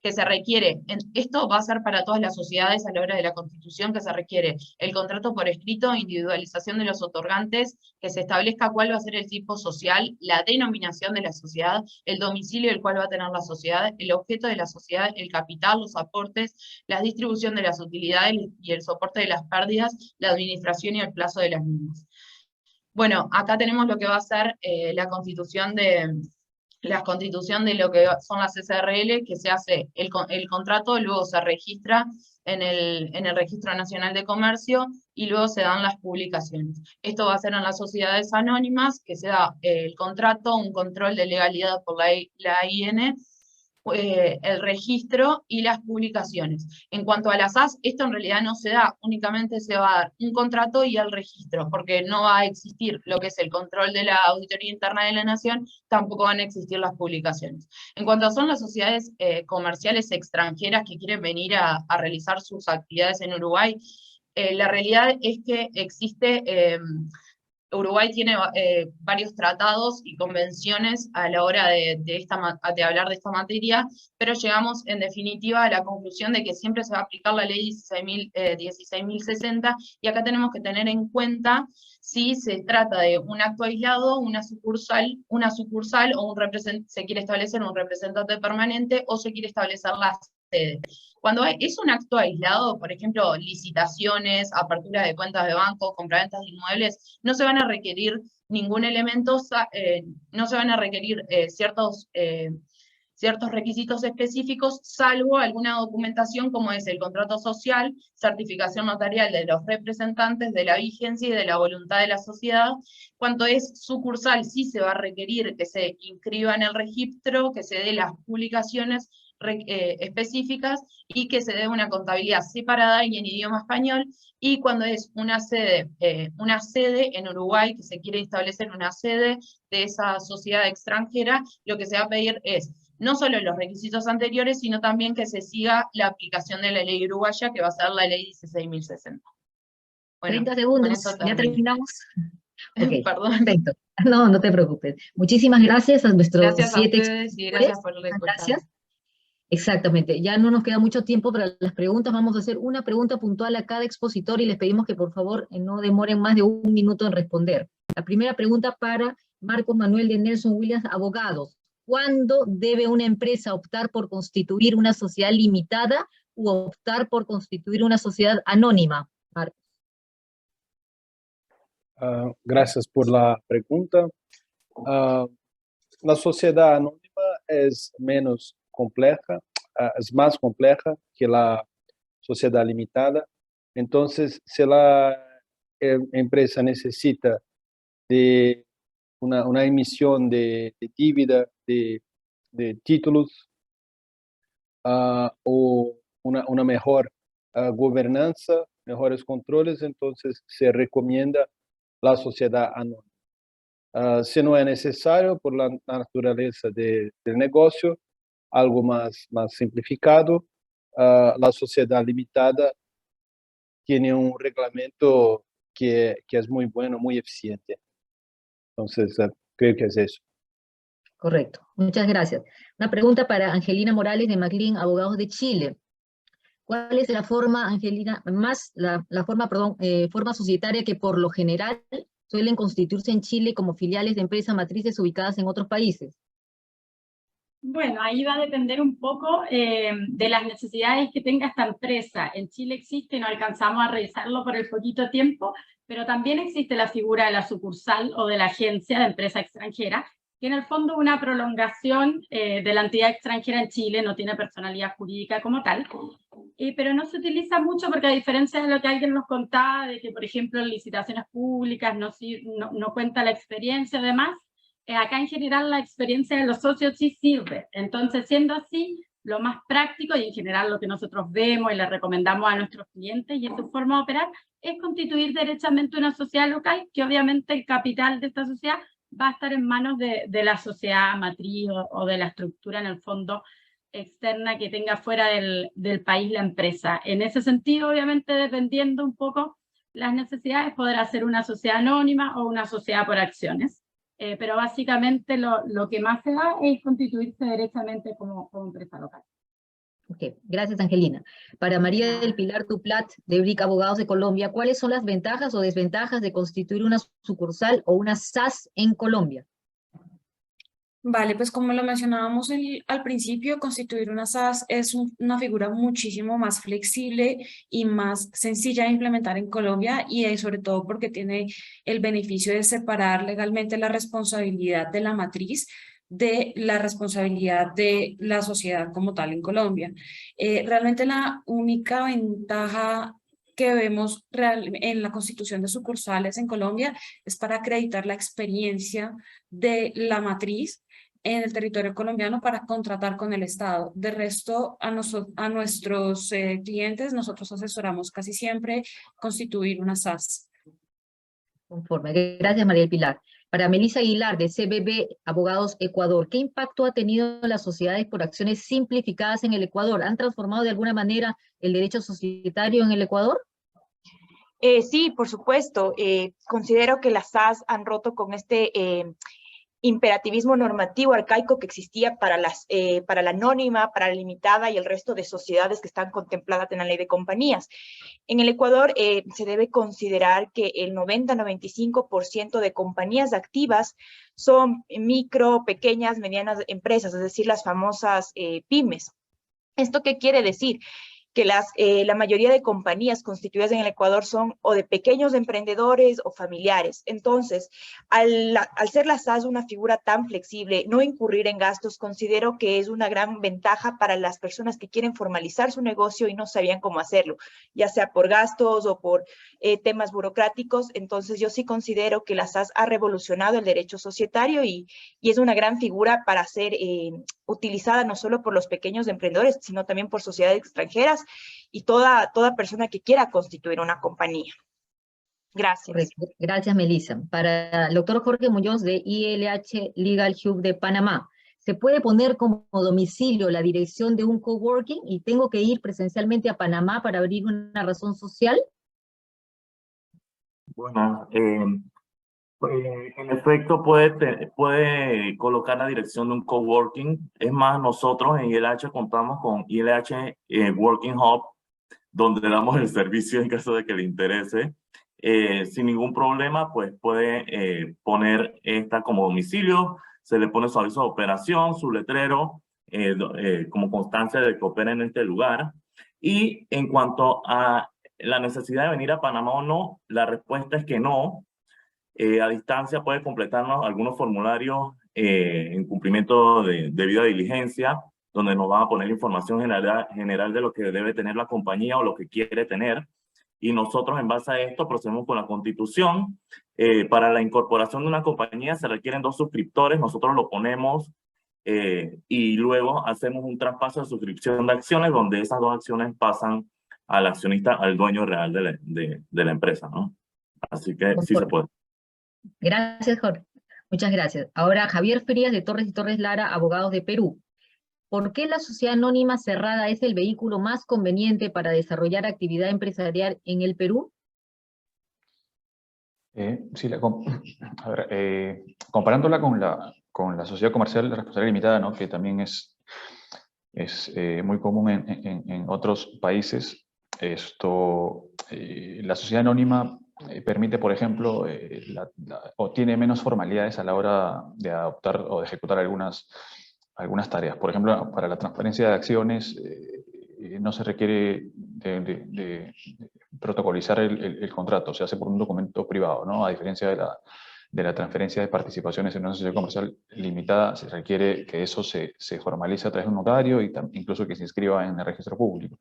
que se requiere, esto va a ser para todas las sociedades a la hora de la constitución, que se requiere el contrato por escrito, individualización de los otorgantes, que se establezca cuál va a ser el tipo social, la denominación de la sociedad, el domicilio del cual va a tener la sociedad, el objeto de la sociedad, el capital, los aportes, la distribución de las utilidades y el soporte de las pérdidas, la administración y el plazo de las mismas. Bueno, acá tenemos lo que va a ser la constitución de lo que son las SRL, que se hace el contrato, luego se registra en el Registro Nacional de Comercio, y luego se dan las publicaciones. Esto va a ser en las sociedades anónimas, que se da el contrato, un control de legalidad por la IN, el registro y las publicaciones. En cuanto a las SAS, esto en realidad no se da, únicamente se va a dar un contrato y el registro, porque no va a existir lo que es el control de la Auditoría Interna de la Nación, tampoco van a existir las publicaciones. En cuanto son las sociedades comerciales extranjeras que quieren venir a realizar sus actividades en Uruguay, la realidad es que existe... Uruguay tiene varios tratados y convenciones a la hora de hablar de esta materia, pero llegamos en definitiva a la conclusión de que siempre se va a aplicar la ley 16.060, y acá tenemos que tener en cuenta si se trata de un acto aislado, una sucursal o se quiere establecer un representante permanente, o se quiere establecer la sede. Cuando es un acto aislado, por ejemplo, licitaciones, apertura de cuentas de banco, compraventas de inmuebles, no se van a requerir ningún elemento, no se van a requerir ciertos requisitos específicos, salvo alguna documentación como es el contrato social, certificación notarial de los representantes, de la vigencia y de la voluntad de la sociedad. Cuanto es sucursal, sí se va a requerir que se inscriba en el registro, que se dé las publicaciones específicas, y que se dé una contabilidad separada y en idioma español. Y cuando es una sede en Uruguay, que se quiere establecer una sede de esa sociedad extranjera, lo que se va a pedir es no solo los requisitos anteriores, sino también que se siga la aplicación de la ley uruguaya, que va a ser la ley 16.060. Bueno, 30 segundos, ya terminamos. Okay, perdón. Perfecto. No te preocupes. Muchísimas gracias a nuestros gracias 7 a ustedes y gracias por la Gracias. Exactamente, ya no nos queda mucho tiempo para las preguntas, vamos a hacer una pregunta puntual a cada expositor y les pedimos que por favor no demoren más de 1 minuto en responder. La primera pregunta para Marcos Manuel de Nelson Williams, abogados. ¿Cuándo debe una empresa optar por constituir una sociedad limitada u optar por constituir una sociedad anónima? Marcos. Gracias por la pregunta. La sociedad anónima es menos compleja, es más compleja que la sociedad limitada. Entonces, si la empresa necesita de una emisión de dívida, de títulos, o una mejor gobernanza, mejores controles, entonces se recomienda la sociedad anónima. Si no es necesario, por la naturaleza del negocio, algo más simplificado, la sociedad limitada tiene un reglamento que es muy bueno, muy eficiente. Entonces, creo que es eso. Correcto, muchas gracias. Una pregunta para Angelina Morales de McLean, Abogados de Chile. ¿Cuál es la forma, Angelina, forma societaria que por lo general suelen constituirse en Chile como filiales de empresas matrices ubicadas en otros países? Bueno, ahí va a depender un poco de las necesidades que tenga esta empresa. En Chile existe, no alcanzamos a revisarlo por el poquito tiempo, pero también existe la figura de la sucursal o de la agencia de empresa extranjera, que en el fondo es una prolongación de la entidad extranjera en Chile, no tiene personalidad jurídica como tal, pero no se utiliza mucho porque a diferencia de lo que alguien nos contaba, de que por ejemplo en licitaciones públicas no cuenta la experiencia y demás, acá en general la experiencia de los socios sí sirve. Entonces, siendo así, lo más práctico y en general lo que nosotros vemos y le recomendamos a nuestros clientes y en su forma de operar es constituir derechamente una sociedad local, que obviamente el capital de esta sociedad va a estar en manos de la sociedad matriz o de la estructura en el fondo externa que tenga fuera del país la empresa. En ese sentido, obviamente, dependiendo un poco las necesidades, poder hacer una sociedad anónima o una sociedad por acciones. Pero básicamente lo que más se da es constituirse derechamente como empresa local. Ok, gracias Angelina. Para María del Pilar Duplat, de Bric Abogados de Colombia, ¿cuáles son las ventajas o desventajas de constituir una sucursal o una SAS en Colombia? Vale, pues como lo mencionábamos al principio, constituir una SAS es una figura muchísimo más flexible y más sencilla de implementar en Colombia y sobre todo porque tiene el beneficio de separar legalmente la responsabilidad de la matriz de la responsabilidad de la sociedad como tal en Colombia. Realmente la única ventaja que vemos en la constitución de sucursales en Colombia es para acreditar la experiencia de la matriz en el territorio colombiano para contratar con el Estado. De resto, a nuestros clientes, nosotros asesoramos casi siempre constituir una SAS. Conforme. Gracias, María del Pilar. Para Melissa Aguilar, de CBB Abogados Ecuador, ¿qué impacto ha tenido las sociedades por acciones simplificadas en el Ecuador? ¿Han transformado de alguna manera el derecho societario en el Ecuador? Sí, por supuesto. Considero que las SAS han roto con este imperativismo normativo arcaico que existía para la anónima, para la limitada y el resto de sociedades que están contempladas en la ley de compañías. En el Ecuador se debe considerar que el 90-95% de compañías activas son micro, pequeñas, medianas empresas, es decir, las famosas pymes. ¿Esto qué quiere decir? Que la mayoría de compañías constituidas en el Ecuador son o de pequeños emprendedores o familiares. Entonces, al ser la SAS una figura tan flexible, no incurrir en gastos, considero que es una gran ventaja para las personas que quieren formalizar su negocio y no sabían cómo hacerlo, ya sea por gastos o por temas burocráticos. Entonces, yo sí considero que la SAS ha revolucionado el derecho societario y es una gran figura para ser utilizada no solo por los pequeños emprendedores, sino también por sociedades extranjeras y toda persona que quiera constituir una compañía. Gracias. Correcto. Gracias, Melissa. Para el doctor Jorge Muñoz, de ILH Legal Hub de Panamá, ¿se puede poner como domicilio la dirección de un coworking y tengo que ir presencialmente a Panamá para abrir una razón social? Bueno, En efecto, puede colocar la dirección de un coworking. Es más, nosotros en ILH contamos con ILH Working Hub, donde damos el servicio en caso de que le interese. Sin ningún problema, pues puede poner esta como domicilio, se le pone su aviso de operación, su letrero, como constancia de que opera en este lugar. Y en cuanto a la necesidad de venir a Panamá o no, la respuesta es que no. A distancia puede completarnos algunos formularios en cumplimiento de debida diligencia, donde nos van a poner información general de lo que debe tener la compañía o lo que quiere tener. Y nosotros, en base a esto, procedemos con la constitución. Para la incorporación de una compañía se requieren 2 suscriptores, nosotros lo ponemos y luego hacemos un traspaso de suscripción de acciones, donde esas 2 acciones pasan al accionista, al dueño real de la empresa, ¿no? Así que sí se puede. Gracias, Jorge. Muchas gracias. Ahora, Javier Frías, de Torres y Torres Lara, abogados de Perú. ¿Por qué la sociedad anónima cerrada es el vehículo más conveniente para desarrollar actividad empresarial en el Perú? Sí, a ver, comparándola con la sociedad comercial de responsabilidad limitada, ¿no? Que también es muy común en otros países, la sociedad anónima permite, por ejemplo, o tiene menos formalidades a la hora de adoptar o de ejecutar algunas tareas. Por ejemplo, para la transferencia de acciones no se requiere de protocolizar el contrato, se hace por un documento privado, ¿no? A diferencia de la transferencia de participaciones en una sociedad comercial limitada, se requiere que eso se formalice a través de un notario y incluso que se inscriba en el registro público.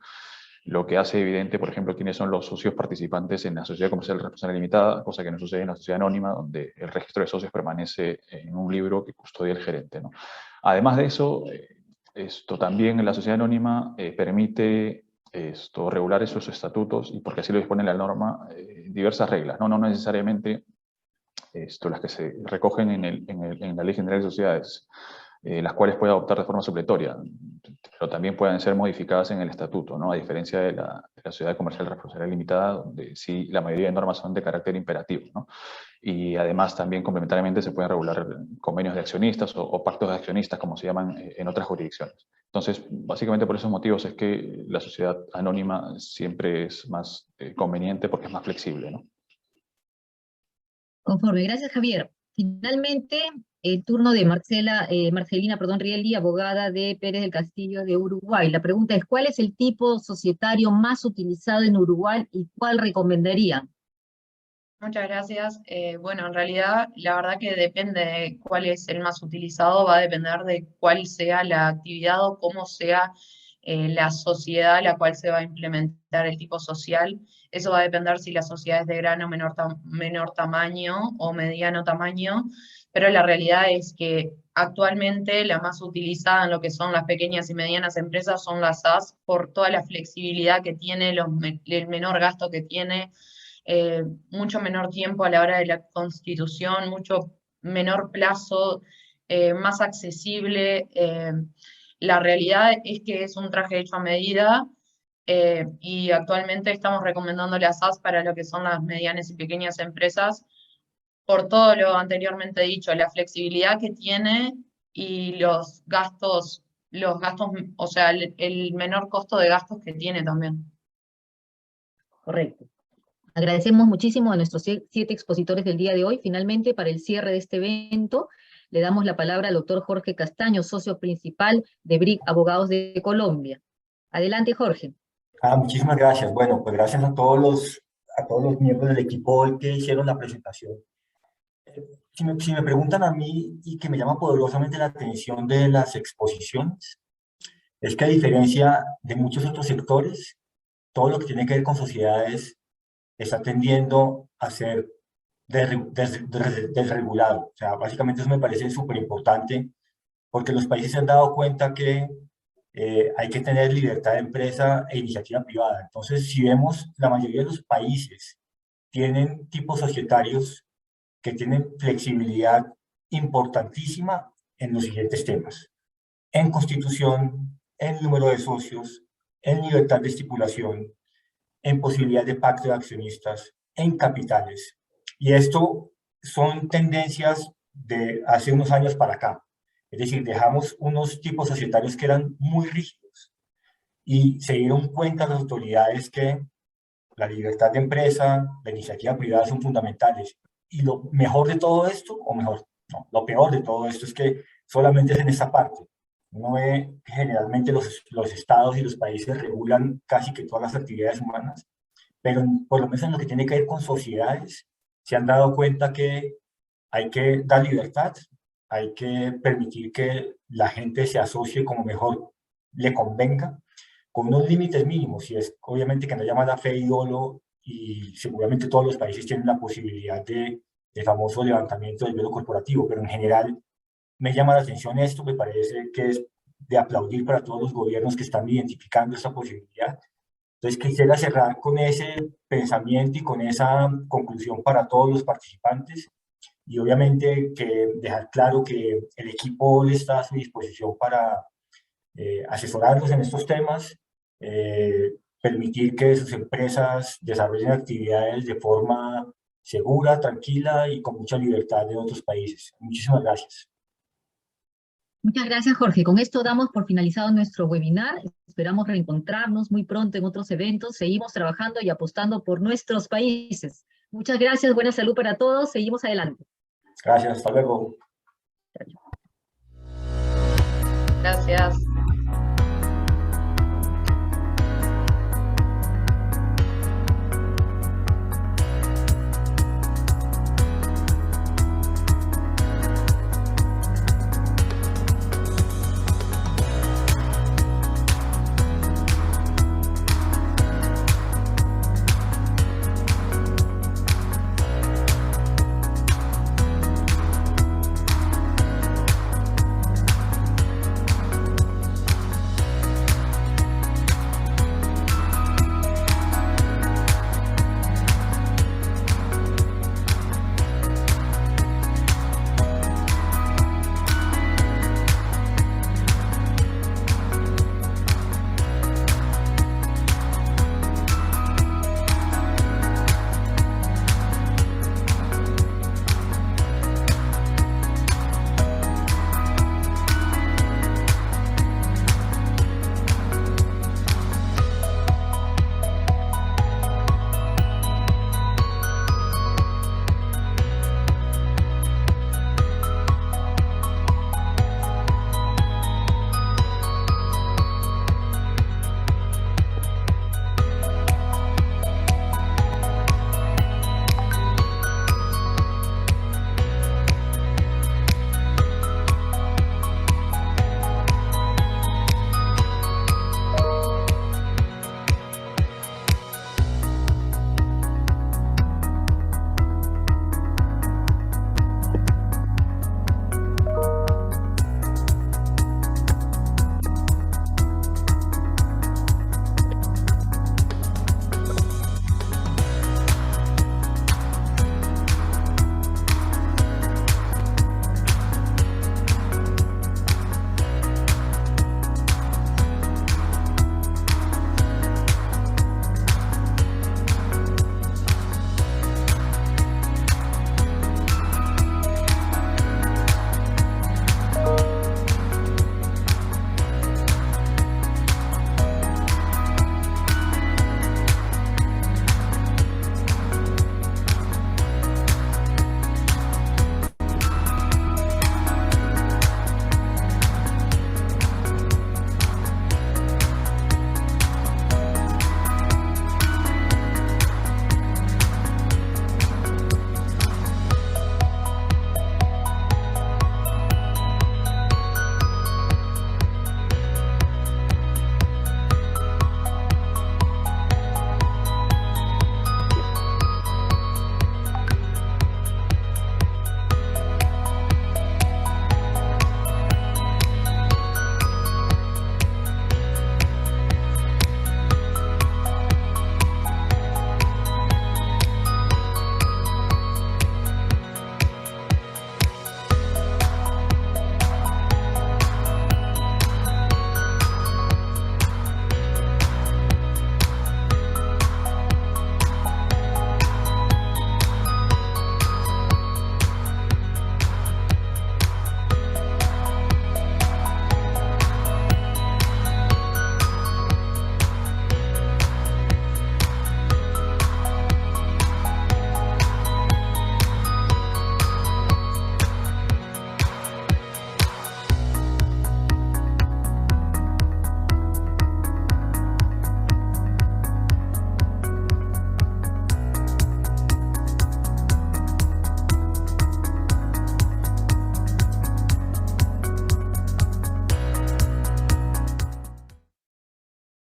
Lo que hace evidente, por ejemplo, quiénes son los socios participantes en la sociedad comercial responsable limitada, cosa que no sucede en la sociedad anónima, donde el registro de socios permanece en un libro que custodia el gerente, ¿no? Además de eso, también la sociedad anónima permite regular esos estatutos, y porque así lo dispone la norma, diversas reglas, no necesariamente las que se recogen en la Ley General de Sociedades, las cuales puede adoptar de forma supletoria, pero también pueden ser modificadas en el estatuto, ¿no? A diferencia de la sociedad comercial responsabilidad limitada, donde sí la mayoría de normas son de carácter imperativo, ¿no? Y además también complementariamente se pueden regular convenios de accionistas o pactos de accionistas, como se llaman en otras jurisdicciones. Entonces, básicamente por esos motivos es que la sociedad anónima siempre es más conveniente porque es más flexible, ¿no? Conforme, gracias, Javier. Finalmente, el turno de Marcelina Rielli, abogada de Pérez del Castillo de Uruguay. La pregunta es, ¿cuál es el tipo societario más utilizado en Uruguay y cuál recomendaría? Muchas gracias. Bueno, en realidad, la verdad que depende de cuál es el más utilizado, va a depender de cuál sea la actividad o cómo sea la sociedad a la cual se va a implementar el tipo social. Eso va a depender si la sociedad es de gran o menor tamaño o mediano tamaño, pero la realidad es que actualmente la más utilizada en lo que son las pequeñas y medianas empresas son las SAS, por toda la flexibilidad que tiene, el menor gasto que tiene, mucho menor tiempo a la hora de la constitución, mucho menor plazo, más accesible. La realidad es que es un traje hecho a medida y actualmente estamos recomendando la SAS para lo que son las medianas y pequeñas empresas, por todo lo anteriormente dicho, la flexibilidad que tiene y los gastos, o sea, el menor costo de gastos que tiene también. Correcto. Agradecemos muchísimo a nuestros 7 expositores del día de hoy. Finalmente, para el cierre de este evento, le damos la palabra al doctor Jorge Castaño, socio principal de BRIC Abogados de Colombia. Adelante, Jorge. Muchísimas gracias. Bueno, pues gracias a todos los miembros del equipo hoy que hicieron la presentación. Si me preguntan a mí, y que me llama poderosamente la atención de las exposiciones, es que a diferencia de muchos otros sectores, todo lo que tiene que ver con sociedades está tendiendo a ser desregulado. O sea, básicamente eso me parece súper importante, porque los países se han dado cuenta que hay que tener libertad de empresa e iniciativa privada. Entonces, si vemos, la mayoría de los países tienen tipos societarios que tienen flexibilidad importantísima en los siguientes temas: en constitución, en número de socios, en libertad de estipulación, en posibilidad de pacto de accionistas, en capitales. Y esto son tendencias de hace unos años para acá. Es decir, dejamos unos tipos societarios que eran muy rígidos y se dieron cuenta las autoridades que la libertad de empresa, la iniciativa privada son fundamentales. Y lo mejor de todo esto, o mejor, no, lo peor de todo esto es que solamente es en esta parte. Uno ve que generalmente los estados y los países regulan casi que todas las actividades humanas, pero por lo menos en lo que tiene que ver con sociedades, se han dado cuenta que hay que dar libertad, hay que permitir que la gente se asocie como mejor le convenga, con unos límites mínimos, y es obviamente que no haya mala fe y dolo, y seguramente todos los países tienen la posibilidad del famoso levantamiento del velo corporativo, pero en general me llama la atención esto, me parece que es de aplaudir para todos los gobiernos que están identificando esta posibilidad. Entonces quisiera cerrar con ese pensamiento y con esa conclusión para todos los participantes, y obviamente que dejar claro que el equipo está a su disposición para asesorarlos en estos temas, permitir que sus empresas desarrollen actividades de forma segura, tranquila y con mucha libertad en otros países. Muchísimas gracias. Muchas gracias, Jorge. Con esto damos por finalizado nuestro webinar. Esperamos reencontrarnos muy pronto en otros eventos. Seguimos trabajando y apostando por nuestros países. Muchas gracias, buena salud para todos. Seguimos adelante. Gracias, hasta luego. Gracias.